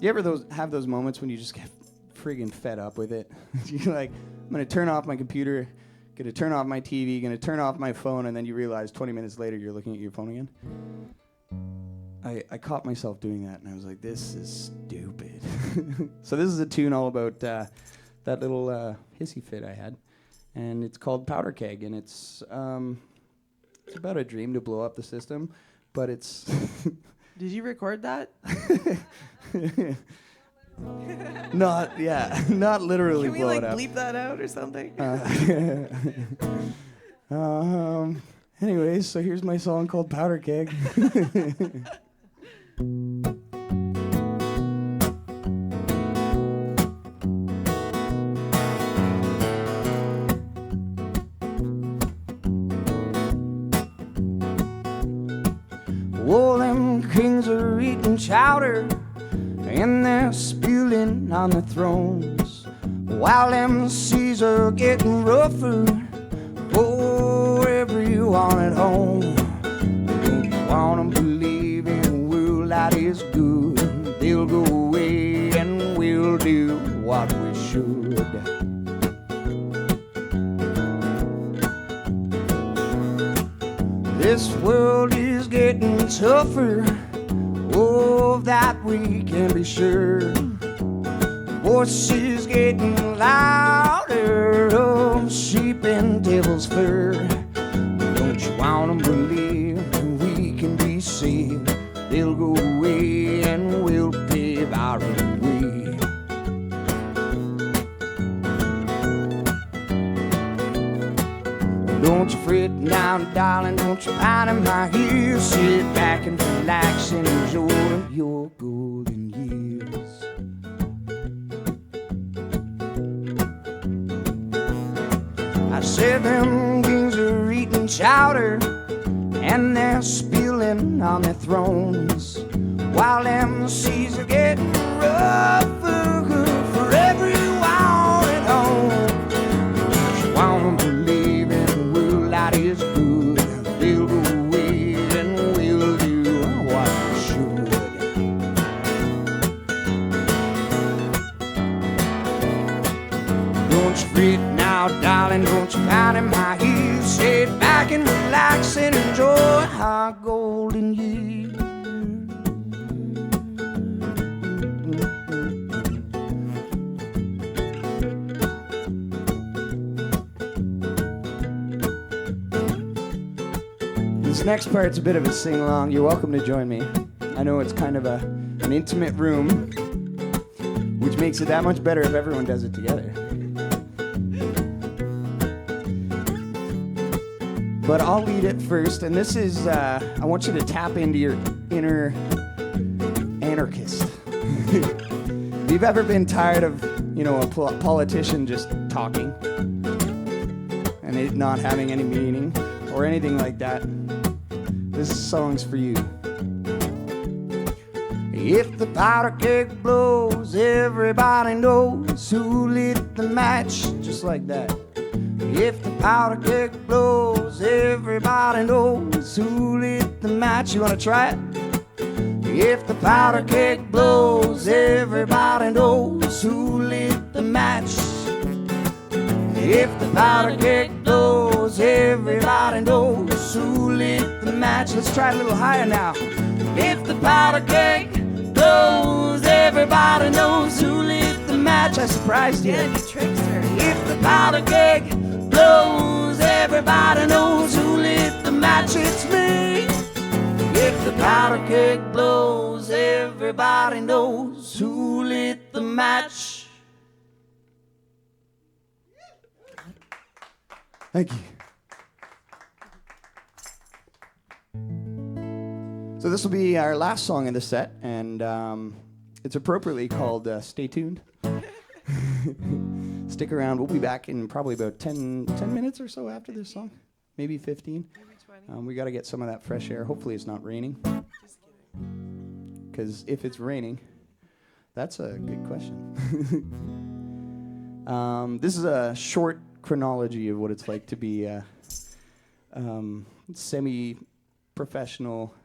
you ever have those moments when you just get friggin' fed up with it? You're like, I'm going to turn off my computer, going to turn off my TV, going to turn off my phone, and then you realize 20 minutes later you're looking at your phone again. I caught myself doing that, and I was like, this is stupid. So this is a tune all about that little hissy fit I had, and it's called Powder Keg, and it's about a dream to blow up the system, but it's... Did you record that? Not literally Can we blow like it up. bleep that out or something? Anyways, so here's my song called Powder Keg. Oh, them kings are eating chowder and they're spewing on the thrones, while them seas are getting rougher for everyone at home. Don't you want to believe in a world that is good? They'll go away and we'll do what we should. This world is getting tougher, oh, that we can be sure. Voices getting louder of sheep and devil's fur. Don't you want to believe we can be saved? They'll go away and we'll pave our own way. Don't you fret now, darling, don't you pound in my ears. Sit back and relax and enjoy your golden years. I said them kings are eating chowder and they're spilling on their thrones, while them seas are getting rougher for everyone at home. Don't you wanna believe in a world that is good? They'll go away and we'll do what we should. Don't you fret now, darling, don't you pound in my ears. Sit back and relax and enjoy our golden years. This next part's a bit of a sing-along. You're welcome to join me. I know it's kind of an intimate room, which makes it that much better if everyone does it together. But I'll lead it first, and this is, I want you to tap into your inner anarchist. If you've ever been tired of, a politician just talking and it not having any meaning or anything like that, this song's for you. If the powder keg blows, everybody knows who lit the match, just like that. If the powder keg blows, everybody knows who lit the match. You wanna try it? If the powder keg blows, everybody knows who lit the match. If the powder keg blows, everybody knows who lit the match. Let's try it a little higher now. If the powder keg blows, everybody knows who lit the match. I surprised you. Yeah, you trickster. If the powder keg blows, everybody knows who lit the match. It's me. If the powder keg blows, everybody knows who lit the match. Thank you. So this will be our last song in the set, and it's appropriately called Stay Tuned. Stick around. We'll be back in probably about 10 minutes or so after this song. Maybe 15. Maybe 20. We got to get some of that fresh air. Hopefully it's not raining. Just kidding. Because if it's raining, that's a good question. This is a short chronology of what it's like to be a semi-professional,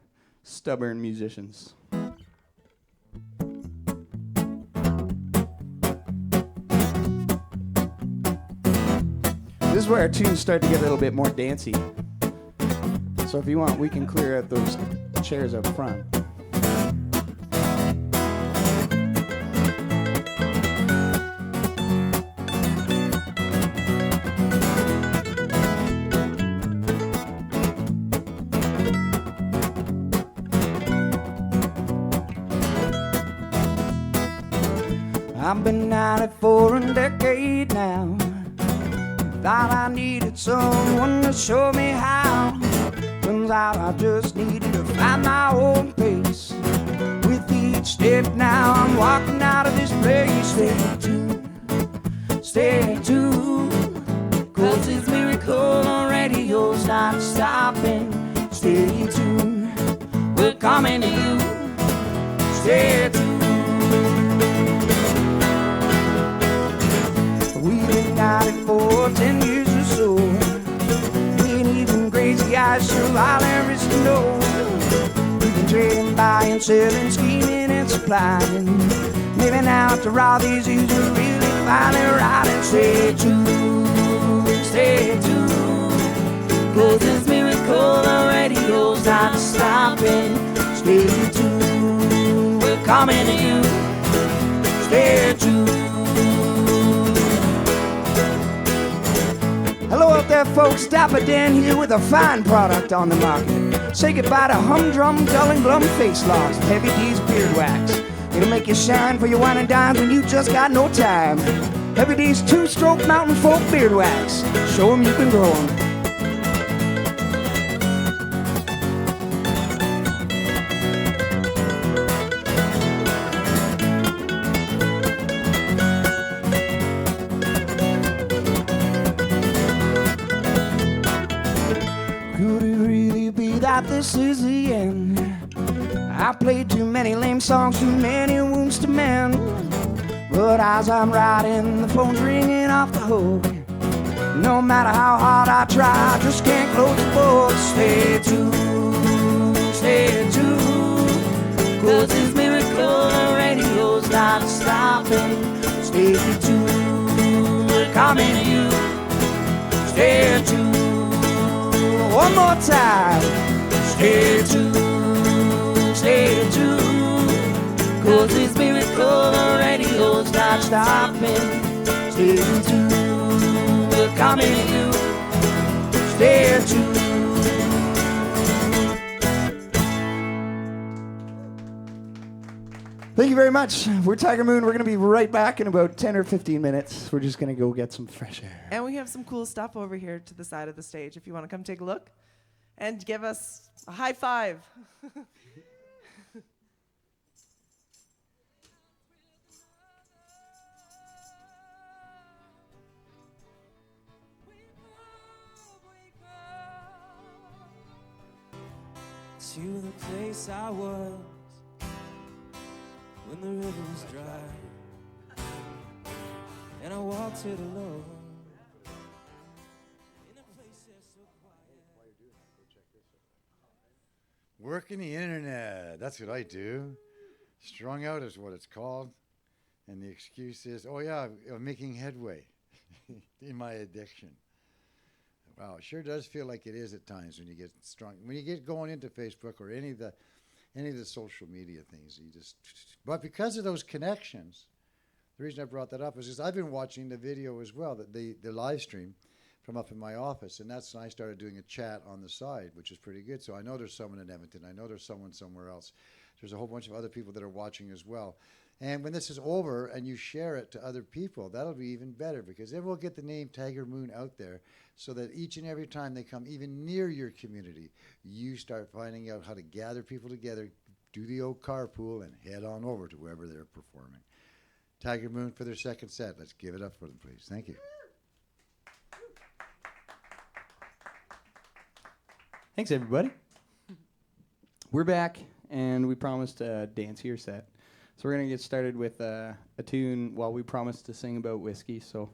stubborn musicians. This is where our tunes start to get a little bit more dancey. So if you want, we can clear out those chairs up front. I've been at it for a decade now. Thought I needed someone to show me how. Turns out I just needed to find my own pace. With each step now I'm walking out of this place. Stay tuned, 'cause this miracle on radio's not stopping. Stay tuned, we're coming to you. Stay tuned. We've been at it for 10 years or so. Ain't even crazy eyes survive there is to know. We've been trading, buying, selling, scheming and supplying. Living out to all these years we're really finally riding. Stay tuned, 'cause this miracle on radio's not stopping. Stay tuned, we're coming to you. Stay tuned. Hello out there, folks. Dapper Dan here with a fine product on the market. Say goodbye to humdrum, dull and glum face locks. Heavy D's beard wax. It'll make you shine for your wine and dime when you just got no time. Heavy D's two-stroke mountain folk beard wax. Show 'em you can grow 'em. That this is the end. I played too many lame songs, too many wounds to mend. But as I'm riding, the phone's ringing off the hook. No matter how hard I try, I just can't close the book. Stay tuned, 'cause this miracle on radio's not stopping. Stay tuned, we're coming to you. Stay tuned, one more time. Stay tuned, 'cause this miracle on radio's not stopping. Stay tuned, we're coming to you. Stay tuned. Thank you very much. We're Tiger Moon. We're going to be right back in about 10 or 15 minutes. We're just going to go get some fresh air. And we have some cool stuff over here to the side of the stage if you want to come take a look and give us a high five. To the place I was when the river was dry, and I walked it alone in a place that's so quiet. Working the internet. That's what I do. Strung out is what it's called. And the excuse is, oh yeah, I'm making headway in my addiction. Wow, it sure does feel like it is at times when you get strong. When you get going into Facebook or any of the social media things, but because of those connections, the reason I brought that up is because I've been watching the video as well, the live stream from up in my office, and that's when I started doing a chat on the side, which is pretty good. So I know there's someone in Edmonton. I know there's someone somewhere else. There's a whole bunch of other people that are watching as well. And when this is over and you share it to other people, that'll be even better, because then we'll get the name Tiger Moon out there so that each and every time they come even near your community, you start finding out how to gather people together, do the old carpool, and head on over to wherever they're performing. Tiger Moon for their second set. Let's give it up for them, please. Thank you. Thanks, everybody. We're back and we promised a dancier set. So we're going to get started with a tune. Well, we promised to sing about whiskey, so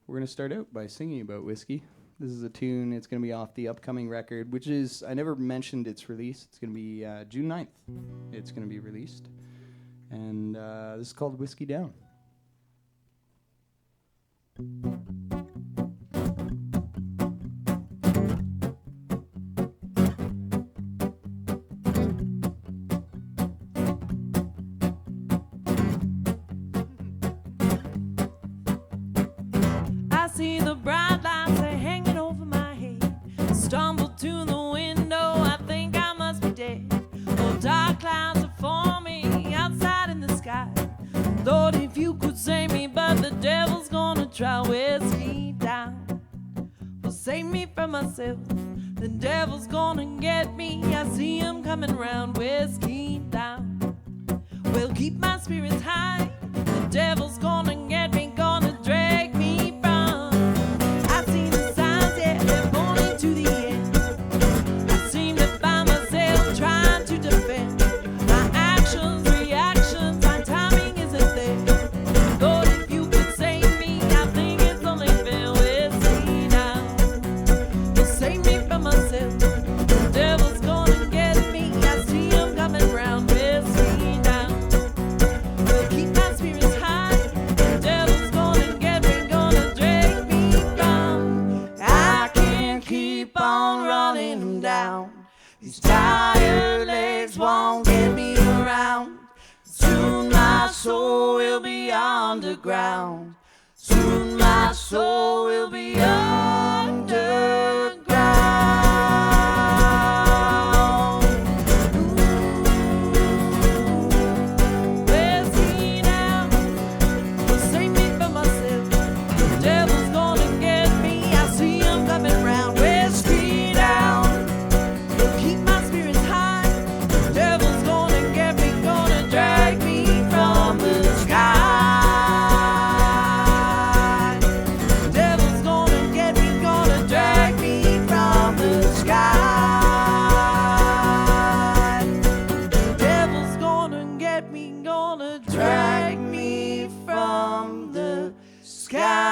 we're going to start out by singing about whiskey. This is a tune. It's going to be off the upcoming record, which is, I never mentioned its release. It's going to be June 9th. It's going to be released. And this is called Whiskey Down. I see the bright lights are hanging over my head. Stumble to the window, I think I must be dead. Oh, dark clouds are forming outside in the sky. Thought if you could save me, but the devil's gonna try. Whiskey down, well, save me from myself. The devil's gonna get me, I see him coming round. Whiskey down, well, keep my spirits high. The devil's gonna get me, gonna drag me from. I see the signs, yeah, they're pointing to the end. I seem to find myself trying to defend my actions, reactions, my timing isn't there. Lord, if you could save me, I think it's only fair. Whiskey down, well, save me from myself. The devil's gonna get me, I see him coming round. Whiskey down, well, keep my spirits high. The devil's gonna get me, gonna drag me from. I can't keep on running him down. These tired legs won't get me around. Soon my soul will be underground. Soon my soul will be underground. Whiskey down, will save me from myself. The devil's gonna get me, I see him coming round. Whiskey down, will keep my spirits high. The devil's gonna get me, gonna drag me from the sky. The devil's gonna get me, gonna drag me from the sky. The devil's gonna get me, gonna drag me from the sky.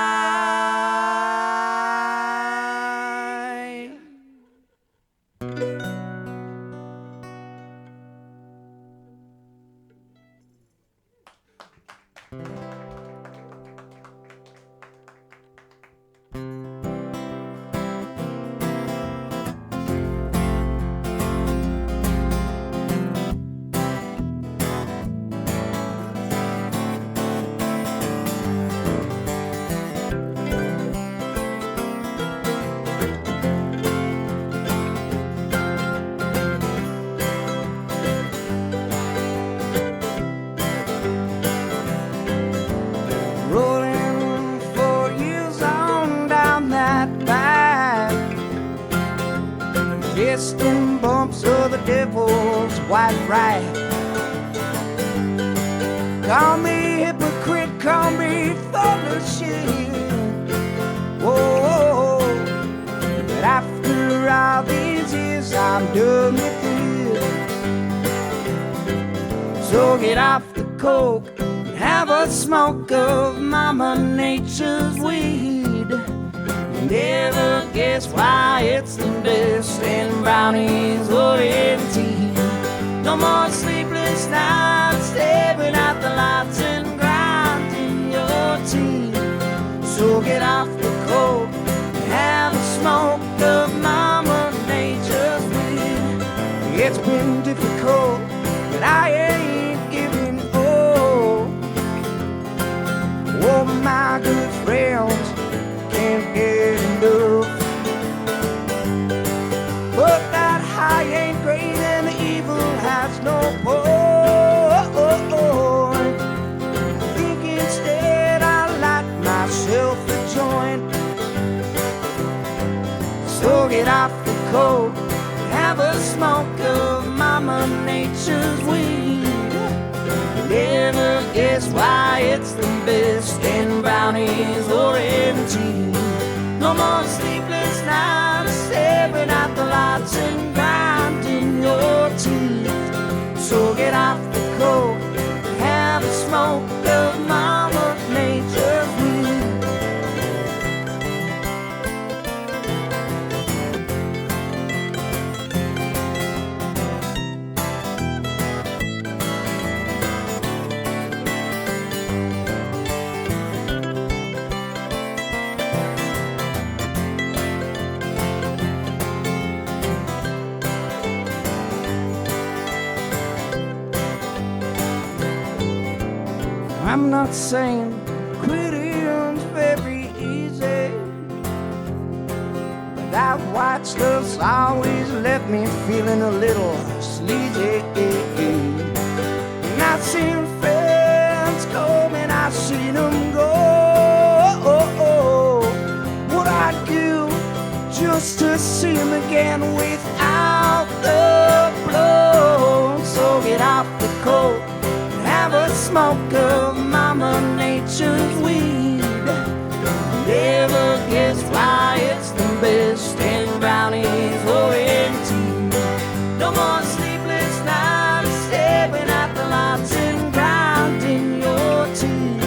Rolling 4 years on down that back, distant bumps of the devil's white rat. Call me hypocrite, call me full of shit. Whoa, but after all these years, I'm done with it. So get off the coke, have a smoke of Mama Nature's weed. Never guess why it's the best in brownies or in tea. No more sleepless nights staring at the lights and grinding your teeth. So get off the coke, have a smoke of Mama Nature's weed. It's been difficult, but I ain't giving up. Oh, my good friends, can't get enough. But that high ain't great and the evil has no point. I think instead I'll light myself a joint. So get off the coke, have a smoke of Mama Nature's weed. Never guess why it's the best in brownies or in tea. No more sleepless nights staring at the lights and grinding your teeth. So get off the coke, have a smoke of Mama Nature's weed. I'm not saying quitting's very easy, but that white stuff's always left me feeling a little sleazy. And I've seen friends come and I've seen them go. What I'd give just to see them again without the blow. So get off the coke, have a smoke of Mama Nature's weed. Never guess why it's the best in brownies or in tea. No more sleepless nights, staring at the lights and grinding your teeth.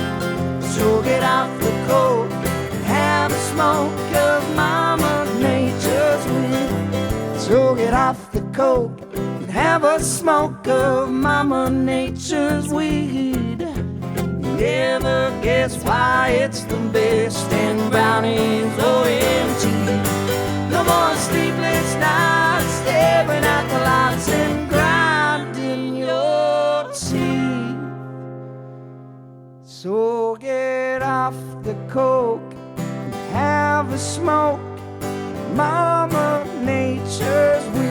So get off the coke and have a smoke of Mama Nature's weed. So get off the coke and have a smoke of Mama Nature's weed. Never guess why it's the best in brownies or in tea. No more sleepless nights, staring at the lights and grinding your teeth. So get off the coke and have a smoke, Mama Nature's weed.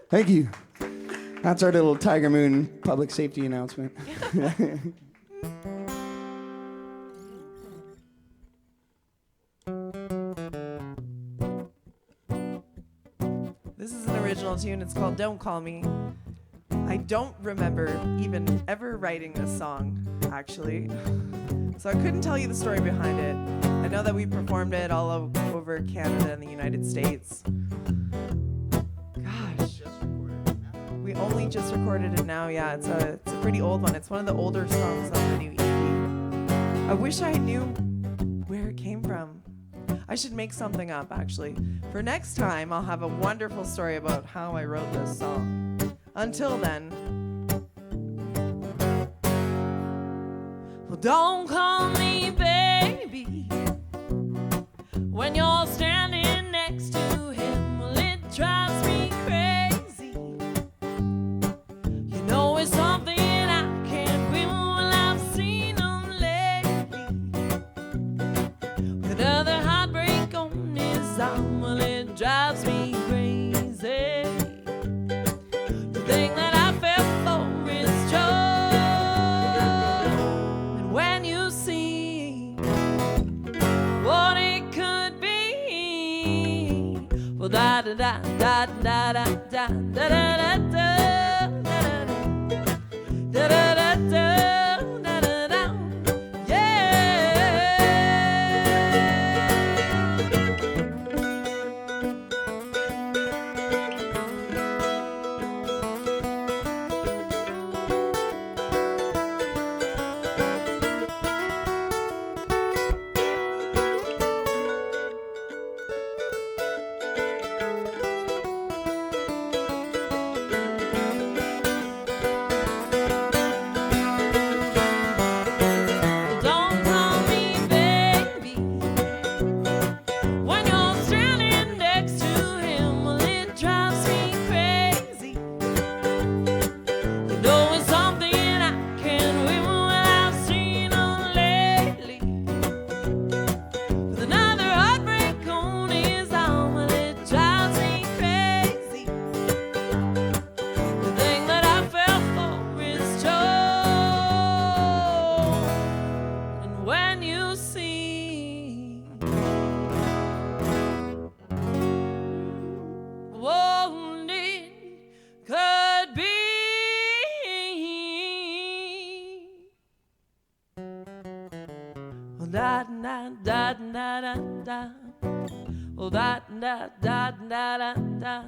Thank you. That's our little Tiger Moon public safety announcement. This is an original tune. It's called Don't Call Me. I don't remember even ever writing this song, actually. So I couldn't tell you the story behind it. I know that we performed it all over Canada and the United States. Gosh. We only just recorded it now, yeah. It's a pretty old one. It's one of the older songs on the new EP. I wish I knew where it came from. I should make something up, actually. For next time, I'll have a wonderful story about how I wrote this song. Until then, Well, don't call me baby when you're standing next to him. Well, it drives me crazy. You know it's something I can't win. Well, I've seen him lately with another heartbreak on his arm. Well, it drives me crazy. The thing that I felt for is true. And when you see what it could be, well, da da da da da da da da da da da da da da. da da da da da da. Oh da da da da da da.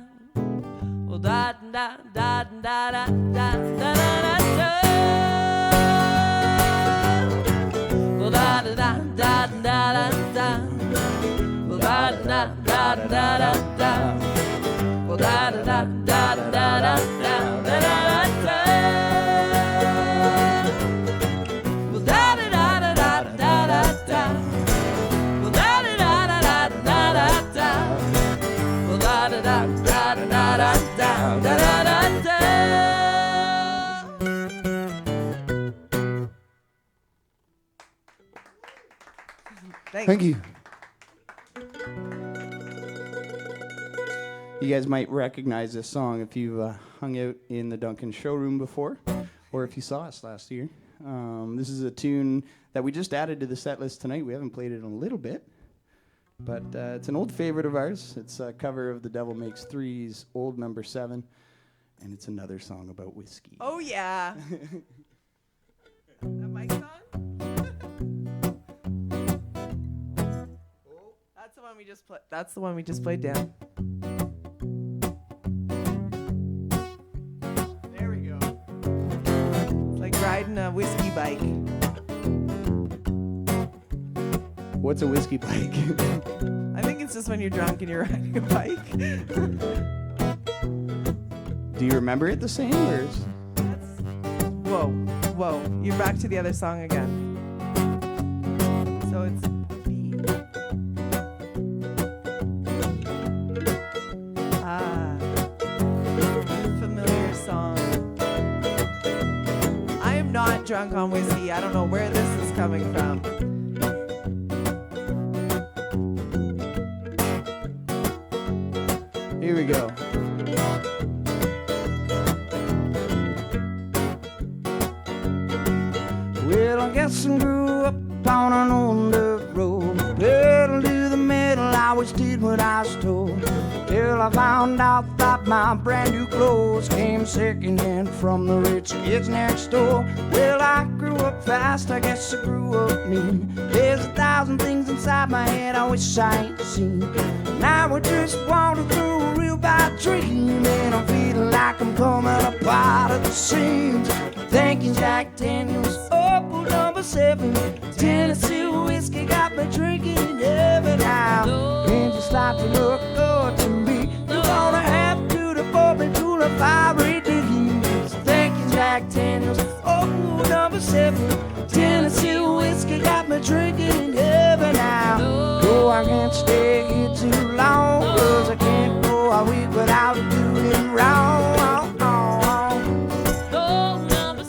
Oh da da da da da da da da. Oh da da da da da da. Oh da da da da da da. Oh da da da da da da da. Thank you. You guys might recognize this song if you've hung out in the Duncan Showroom before, or if you saw us last year. This is a tune that we just added to the set list tonight. We haven't played it in a little bit, but it's an old favorite of ours. It's a cover of The Devil Makes Three's Old Number 7, and it's another song about whiskey. Oh yeah. That mic's on? That's the one we just played. That's the one we just played down. There we go. It's like riding a whiskey bike. What's a whiskey bike? I think it's just when you're drunk and you're riding a bike. Do you remember it the same, or is... Whoa, whoa. You're back to the other song again. So it's B. Familiar song. I am not drunk on whiskey. I don't know where this is coming from. Here we go. Well, I guess I grew up on an old dirt road. Pedal to the metal, I always did what I was told. Till I found out that my brand new clothes came secondhand from the rich kids next door. Well, I grew up fast, I guess I grew up mean. There's 1,000 things inside my head I wish I ain't seen. Now I just wander through a real bad dream, and I'm feeling like I'm coming apart at the seams. Thinking Jack Daniels, Opal number 7, Tennessee whiskey got me drinking in heaven now. And just like to look good to me, you're gonna have to devote me to the fiery disease. Thinking Jack Daniels, Opal number 7, Tennessee whiskey got me drinking in heaven now. No, I can't stay here too long, 'cause I can't go a week without doing wrong.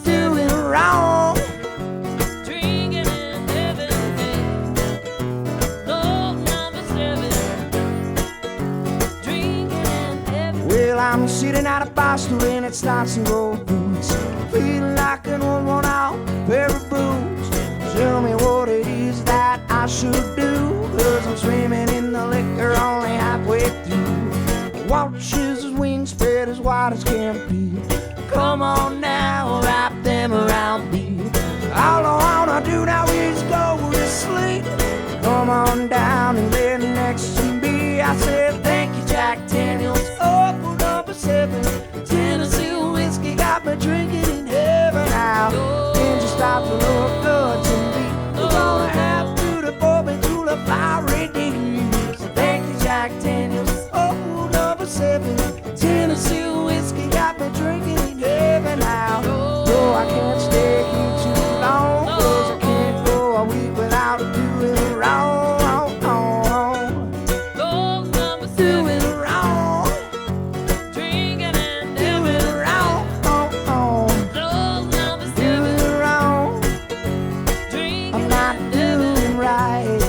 Doing wrong. Drinking in heaven. Old number 7. Drinking in heaven. Well, I'm sitting at a bar stool and it starts to roll boots. Feeling like an old worn out pair of boots. Tell me what it is that I should do, 'cause I'm swimming in the liquor only halfway through. Watches his wings spread as wide as can be. Come on now, wrap them around me. All I wanna do now is go to sleep. Come on down and lay next to me. I said, thank you, Jack Daniels. Opal number 7, Tennessee whiskey got me drinking in heaven now. And just stop to look good to me. You're gonna have to devote me to the fiery days. Thank you, Jack Daniels. Opal number 7, Tennessee whiskey got me drinking in heaven now. No, I can't stay here too long, 'cause I can't go a week without doing wrong. Old number 7. Doing wrong. Drinking in Doing heaven. wrong. Old number 7. Doing wrong. Drinking I'm not in heaven. doing right.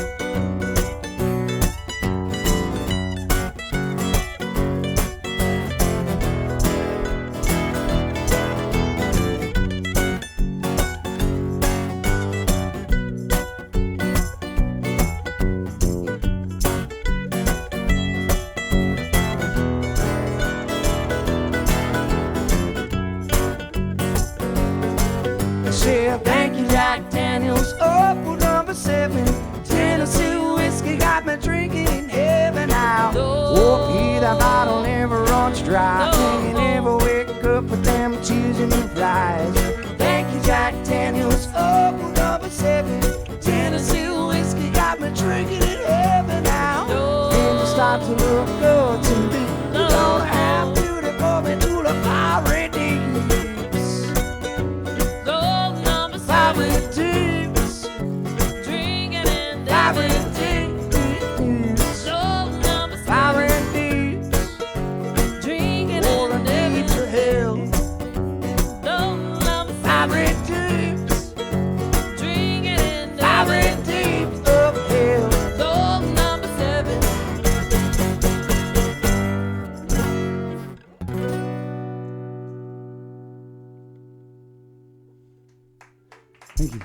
Say thank you, Jack Daniels. Opal number 7, whiskey got me drinking in heaven now. Oh, yeah, that bottle never runs dry. You never wake up with them choosing and flies. Thank you, Jack Daniels. Oh, number 7. Tennessee whiskey got me drinking in heaven now. And you start to look good to me. You don't have to devote me to the fiery deeps. Gold number Fiery 7, deeps. drinking and Fiery dancing. deeps. Gold number 7, Fiery deeps. drinking All and the deeps dancing. of hell. Gold number 7, Fiery deeps. drinking and Fiery dancing. deeps of hell. Gold number 7. Thank you.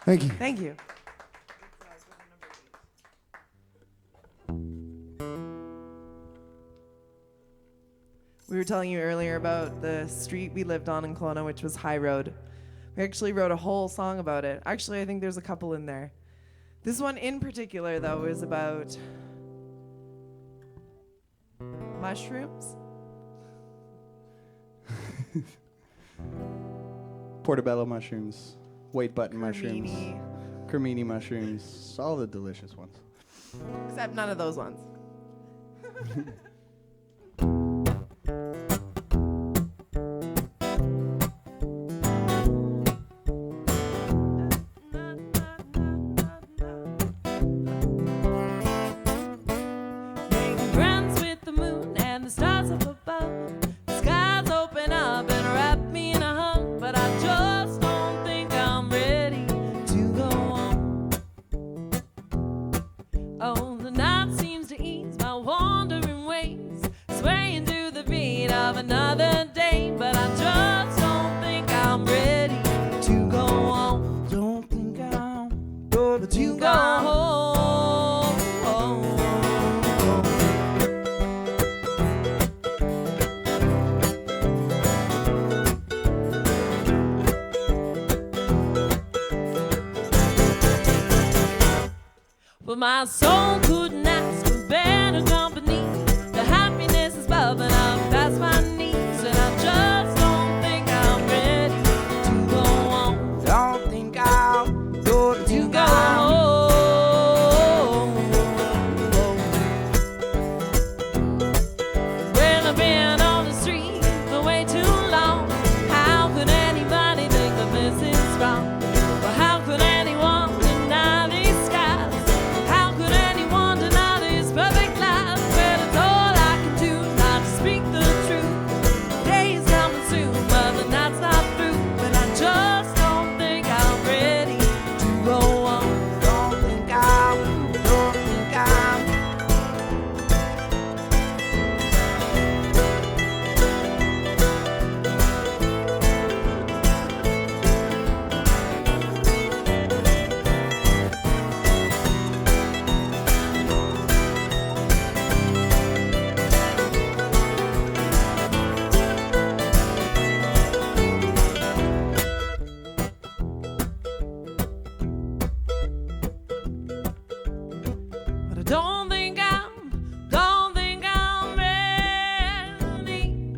Thank you. Thank you. We were telling you earlier about the street we lived on in Kelowna, which was High Road. We actually wrote a whole song about it. Actually, I think there's a couple in there. This one in particular, though, is about mushrooms. Portobello mushrooms, white button mushrooms, Cremini, cremini mushrooms, all the delicious ones. except none of those ones. Making friends with the moon and the stars up above. The skies open up and wrap me in a hug, but I just don't think I'm ready to go on. Oh, the night seems to ease my wandering ways, swaying to the beat of another day, but I just don't think I'm ready to go on. Don't think I'm ready To go home. But my soul couldn't ask for better company. The happiness is bubbling up past my knees, and I just don't think I'm ready to go on. Don't think I'm ready To go home. Well, I've been on the street for way too long. How could anybody think that this is wrong? Well, how could anyone deny these skies? How could anyone deny this perfect life? Well, it's all I can do not to speak the truth. The day is coming soon, but the night's not through. But I just don't think I'm ready to go on. Don't think I'm But I don't think I'm ready.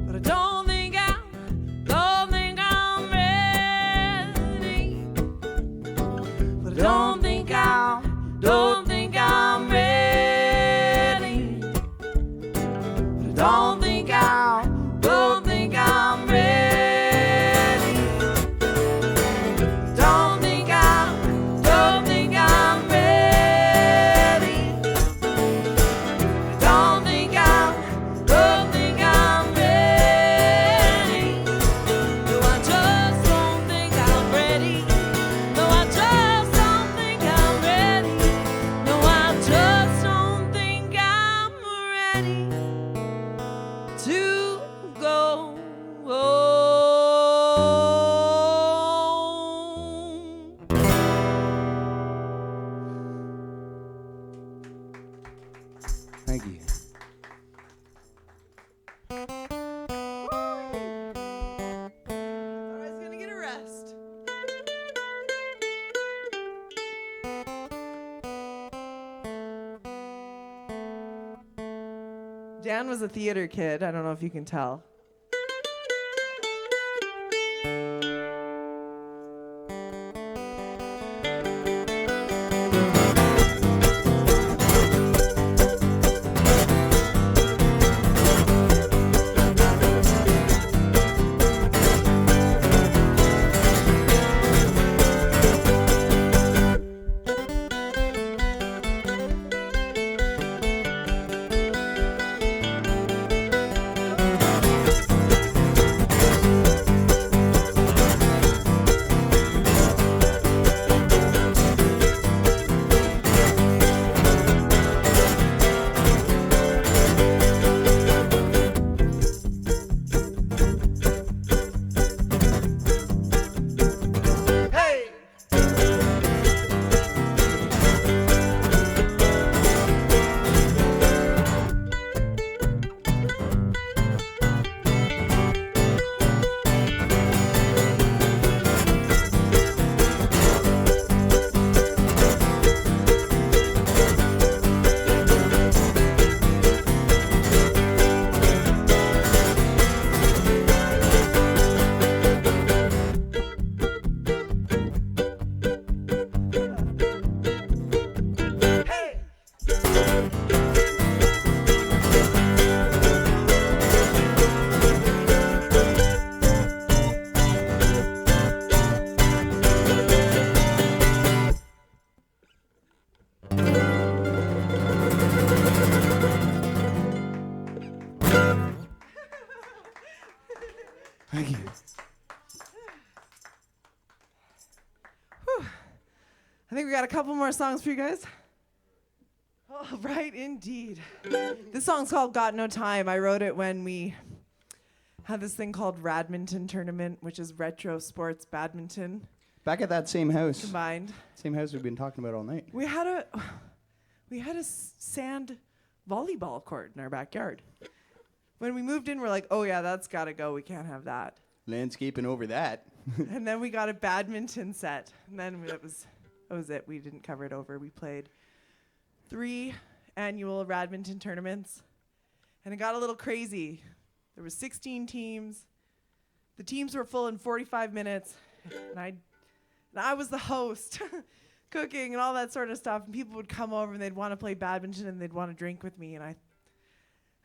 But I don't think I'm ready. But I don't think I'm ready. But I don't think I'm ready. Don't think I'm ready. Don't think I'm ready. No, I just don't think I'm ready. No, I just don't think I'm ready. No, I just don't think I'm ready to go home. Thank you. Thought I was gonna get a rest. Dan was a theater kid. I don't know if you can tell. Thank you. I think we got a couple more songs for you guys. Oh, right, indeed. This song's called Got No Time. I wrote it when we had this thing called Radminton Tournament, which is retro sports badminton Back at that same house. combined. Same house we've been talking about all night. We had a sand volleyball court in our backyard. When we moved in, we're like, oh yeah, that's gotta go. We can't have that. Landscaping over that. And then we got a badminton set. And then that was it. We didn't cover it over. We played 3 annual Radminton tournaments. And it got a little crazy. There were 16 teams. The teams were full in 45 minutes. And I was the host, cooking and all that sort of stuff. And people would come over and they'd want to play badminton and they'd want to drink with me. And I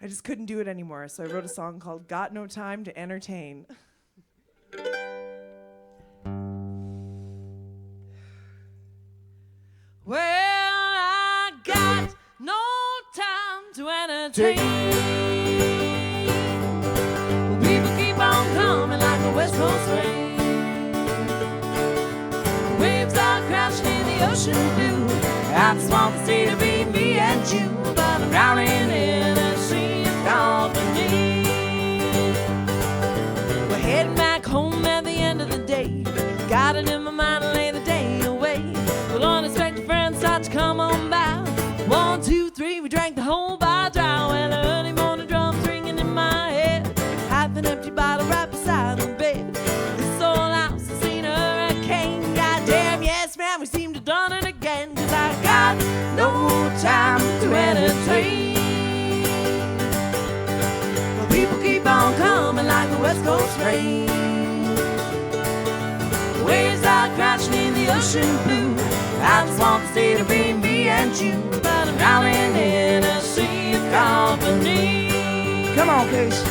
just couldn't do it anymore. So I wrote a song called Got No Time to Entertain. Well, I got no time to entertain. People keep on coming like a West Coast rain. Waves are crashing in the ocean blue. I just want the sea to be me and you, but I'm drowning in a sea of company. We're heading back home at the end of the day. Got it in my mind to lay the day away. Well, unexpected friends start to come on by. 1, 2, 3, we drank the whole bar dry. Well, early morning drums ringing in my head. Half an empty bottle right beside the bed. This old house has seen a hurricane. Goddamn, yes, man, we seem to done it again. 'Cause I got no time to entertain. Well, people keep on coming like the West Coast rain. The waves are crashing in the ocean blue. I just want the sea to be me and you, but I'm drowning in a sea of company. Come on, Case.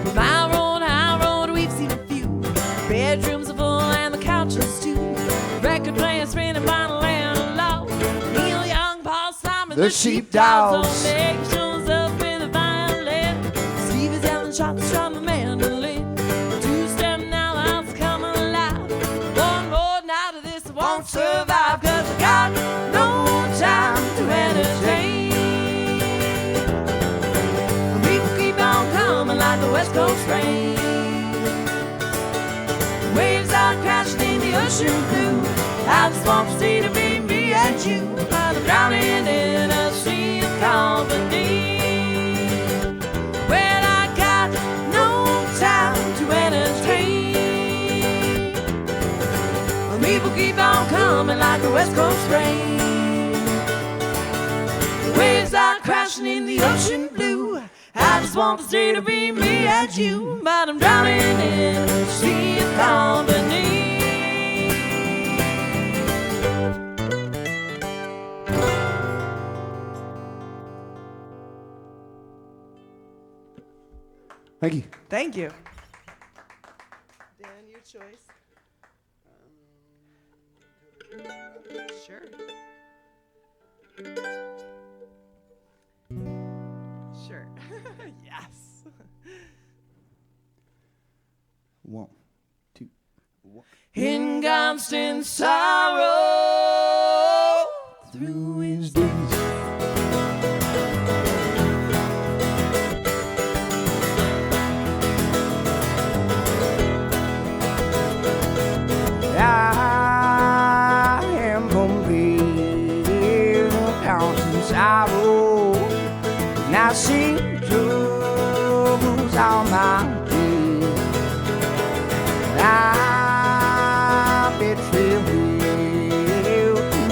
From high road, we've seen a few. Bedrooms are full and the couches too. Record players spinning vinyl and low. Neil Young, Paul Simon, The Sheepdogs. So Meg shows up with a violin. Stevie's yelling shots from a mandolin. Two-step now, the house coming alive. One more night of this, I won't survive. 'Cause I got no time to entertain. People keep on coming like the West Coast rain. Waves are crashing in the ocean blue. I just want the sea to be me and you, but I'm drowning in a sea of company. Well, I got no time to entertain. Well, people keep on coming like the West Coast rain. The waves are crashing in the ocean blue. I just want the sea to be me and you, but I'm drowning in a sea of company. Thank you. Thank you. Dan, your choice. Sure. Sure. Yes. 1, 2, 1. In constant sorrow Through his days. I am complete, constant sorrow. And I see troubles on my days. I bet farewell to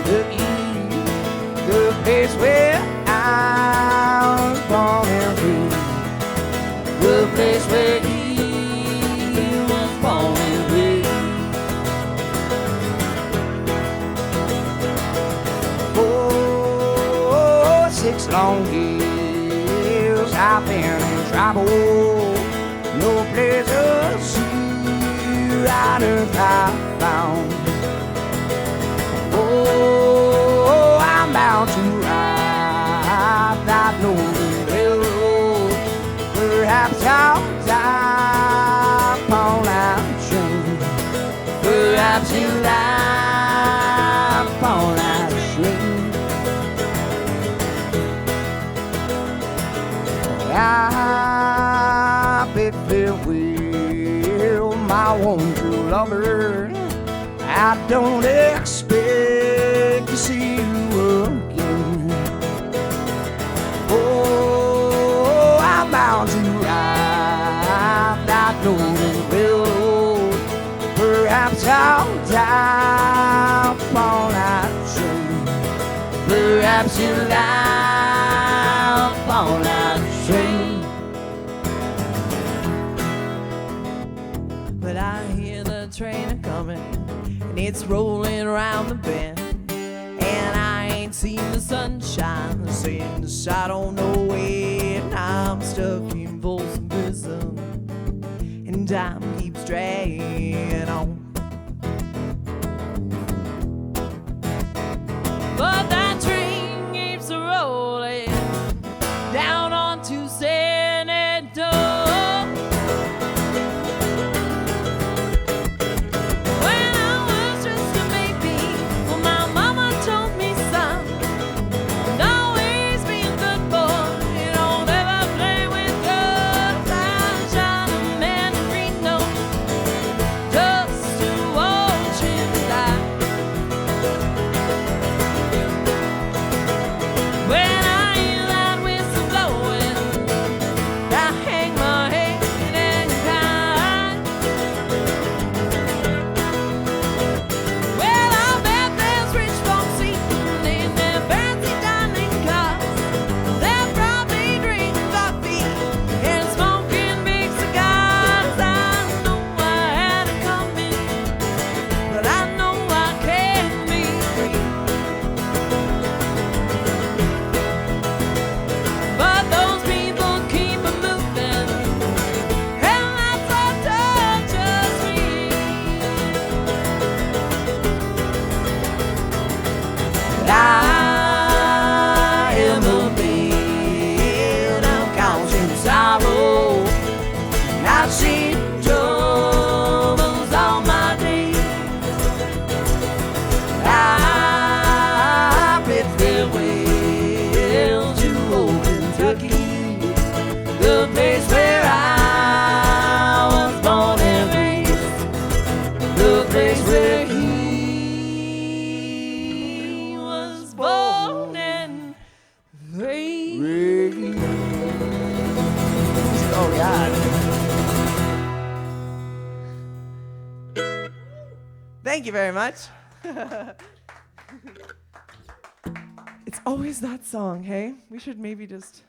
the east. long years I've been in trouble. No place of sea on earth I found. Oh, I'm bound to ride that lonely railroad. Perhaps I'll die upon that train. Perhaps you'll die upon that train. I bid farewell, my one true lover. I don't expect to see you again. Oh, I'm bound to ride that lonely railroad. Perhaps I'll die upon that train. Perhaps you'll die upon that train. But I hear the train a-coming, and it's rolling around the bend. And I ain't seen the sunshine since I don't know when. I'm stuck in Folsom Prison, and time keeps dragging on. But that train keeps rolling down onto San Antonio. When I was just a baby, well, my mama told me, son, always be a good boy, you don't ever play with guns. I shot a man in Reno just to watch him die. When I hear that whistle blowing, I hang my head and cry. Well, I bet there's rich folks eating in their fancy dining cars. They're probably drinking coffee and smoking big cigars. I know I had it coming, but I know I can't be free. But those people keep a moving, and that's what touches me. I am a man of counting sorrow. I've seen troubles all my days. I bid farewell to old Kentucky, the place where I was born and raised, the place where he Was born and raised. raised. Oh God. Thank you very much. It's always that song, hey? We should maybe just.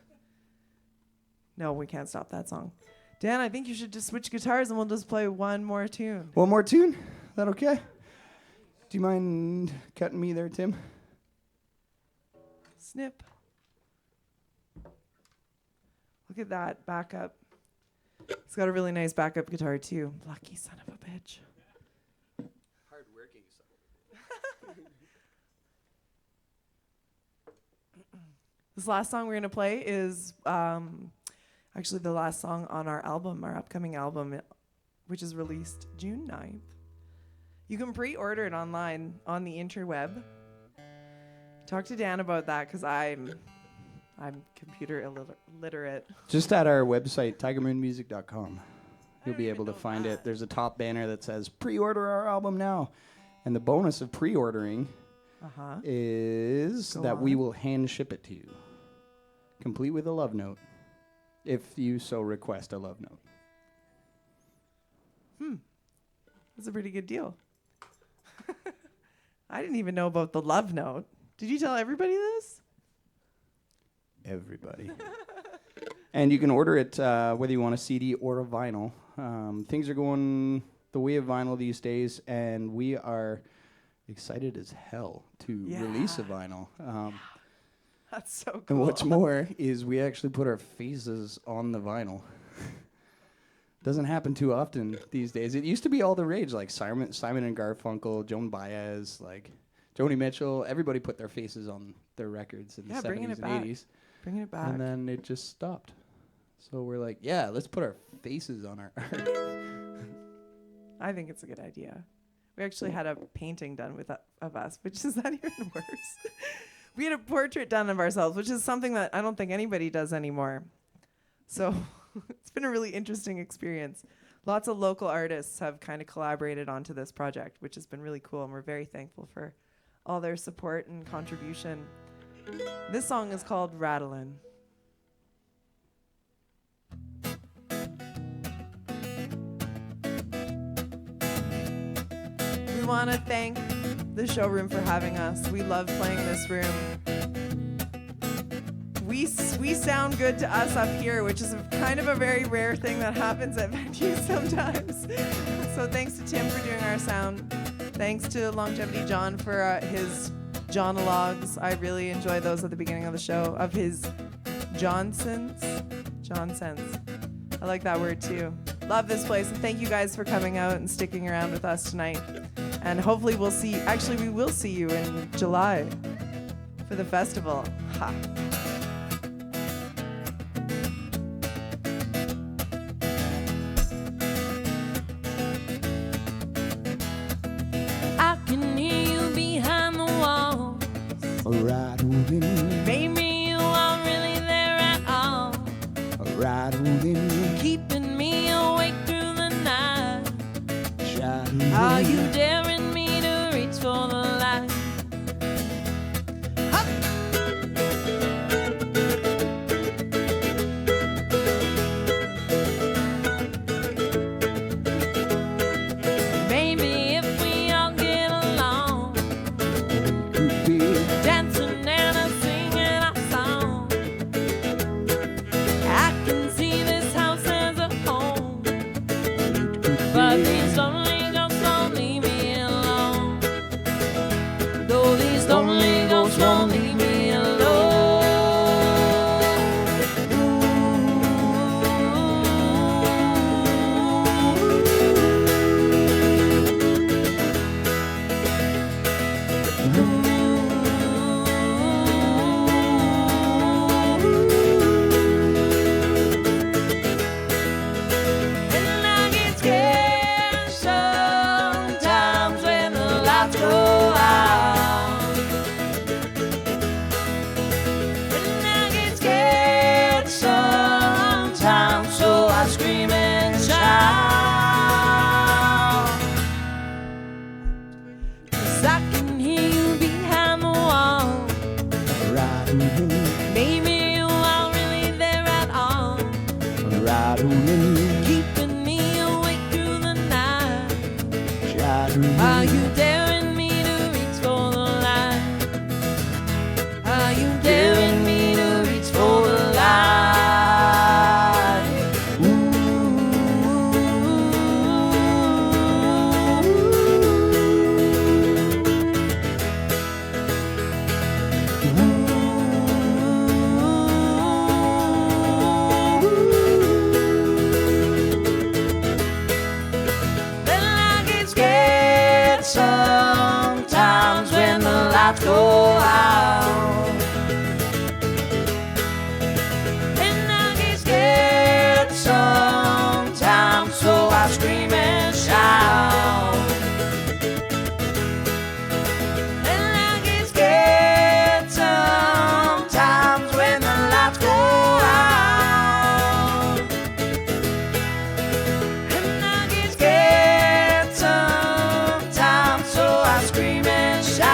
No, we can't stop that song. Dan, I think you should just switch guitars and we'll just play one more tune. One more tune? Is that okay? Do you mind cutting me there, Tim? Snip. Look at that backup. He's got a really nice backup guitar too. Lucky son of a bitch. Hardworking. This last song we're going to play is actually the last song on our album, our upcoming album, which is released June 9th. You can pre-order it online on the interweb. Talk to Dan about that because I'm computer illiterate. Just at our website, tigermoonmusic.com. You'll be able to find it. There's a top banner that says pre-order our album now. And the bonus of pre-ordering is Go that we on. will hand ship it to you, complete with a love note, if you so request a love note. That's a pretty good deal. I didn't even know about the love note. Did you tell everybody this? Everybody. And you can order it whether you want a CD or a vinyl. Things are going the way of vinyl these days, and we are excited as hell to release a vinyl. That's so cool. And what's more is we actually put our faces on the vinyl. Doesn't happen too often these days. It used to be all the rage, like Simon and Garfunkel, Joan Baez, like Joni Mitchell. Everybody put their faces on their records in the 70s bringing it and back. 80s. Bringing it back. And then it just stopped. So we're like, yeah, let's put our faces on our art. I think it's a good idea. We actually had a painting done of us, which is not even worse. We had a portrait done of ourselves, which is something that I don't think anybody does anymore. So it's been a really interesting experience. Lots of local artists have kind of collaborated onto this project, which has been really cool, and we're very thankful for all their support and contribution. This song is called Rattlin'. We want to thank the showroom for having us. We love playing this room. We sound good to us up here, which is kind of a very rare thing that happens at venues sometimes. So thanks to Tim for doing our sound. Thanks to Longevity John for his Johnologues. I really enjoy those at the beginning of the show, of his Johnsons. I like that word too. Love this place, and thank you guys for coming out and sticking around with us tonight. And hopefully we will see you in July for the festival. Ha. I can hear you behind the wall. Rattling, Maybe you aren't really there at all. rattling, Keeping me awake through the night. shouting. Are you daring me to reach for the light? Maybe if we all get along, Could be dancing and singing our song, I can see this house as a home. But these lonely ghosts won't leave me alone. Though these lonely ghosts won't leave me alone. And I get scared sometimes when the lights go out. And I get scared sometimes, so I scream and shout. 'Cause I can hear you behind the wall. rattling, Maybe you aren't really there at all. rattling, Keeping me awake through the night. shouting. Are you daring me to reach for the light? Are you daring me to reach for the light? Then I get scared sometimes when the lights go out. And I get scared sometimes, so I scream and shout. And I get scared sometimes when the lights go out. And I get scared sometimes, so I scream and shout.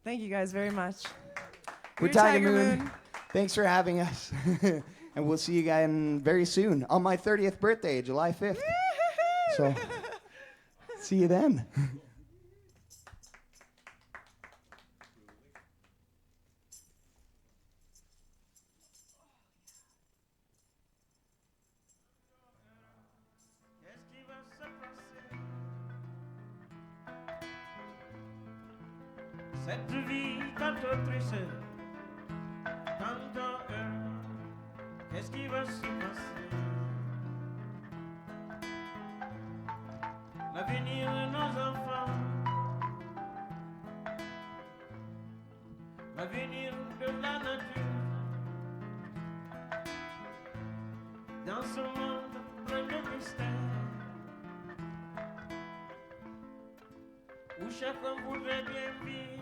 Thank you guys very much. We're Your Tiger Moon. Thanks for having us. And we'll see you guys very soon on my 30th birthday, July 5th. So, see you then. Qu'est-ce qui va se passer? Cette vie tantôt triste, tantôt heureuse. Qu'est-ce qui va se passer? L'avenir de nos enfants, l'avenir de la nature, dans ce monde plein de mystères, où chacun voudrait bien vivre.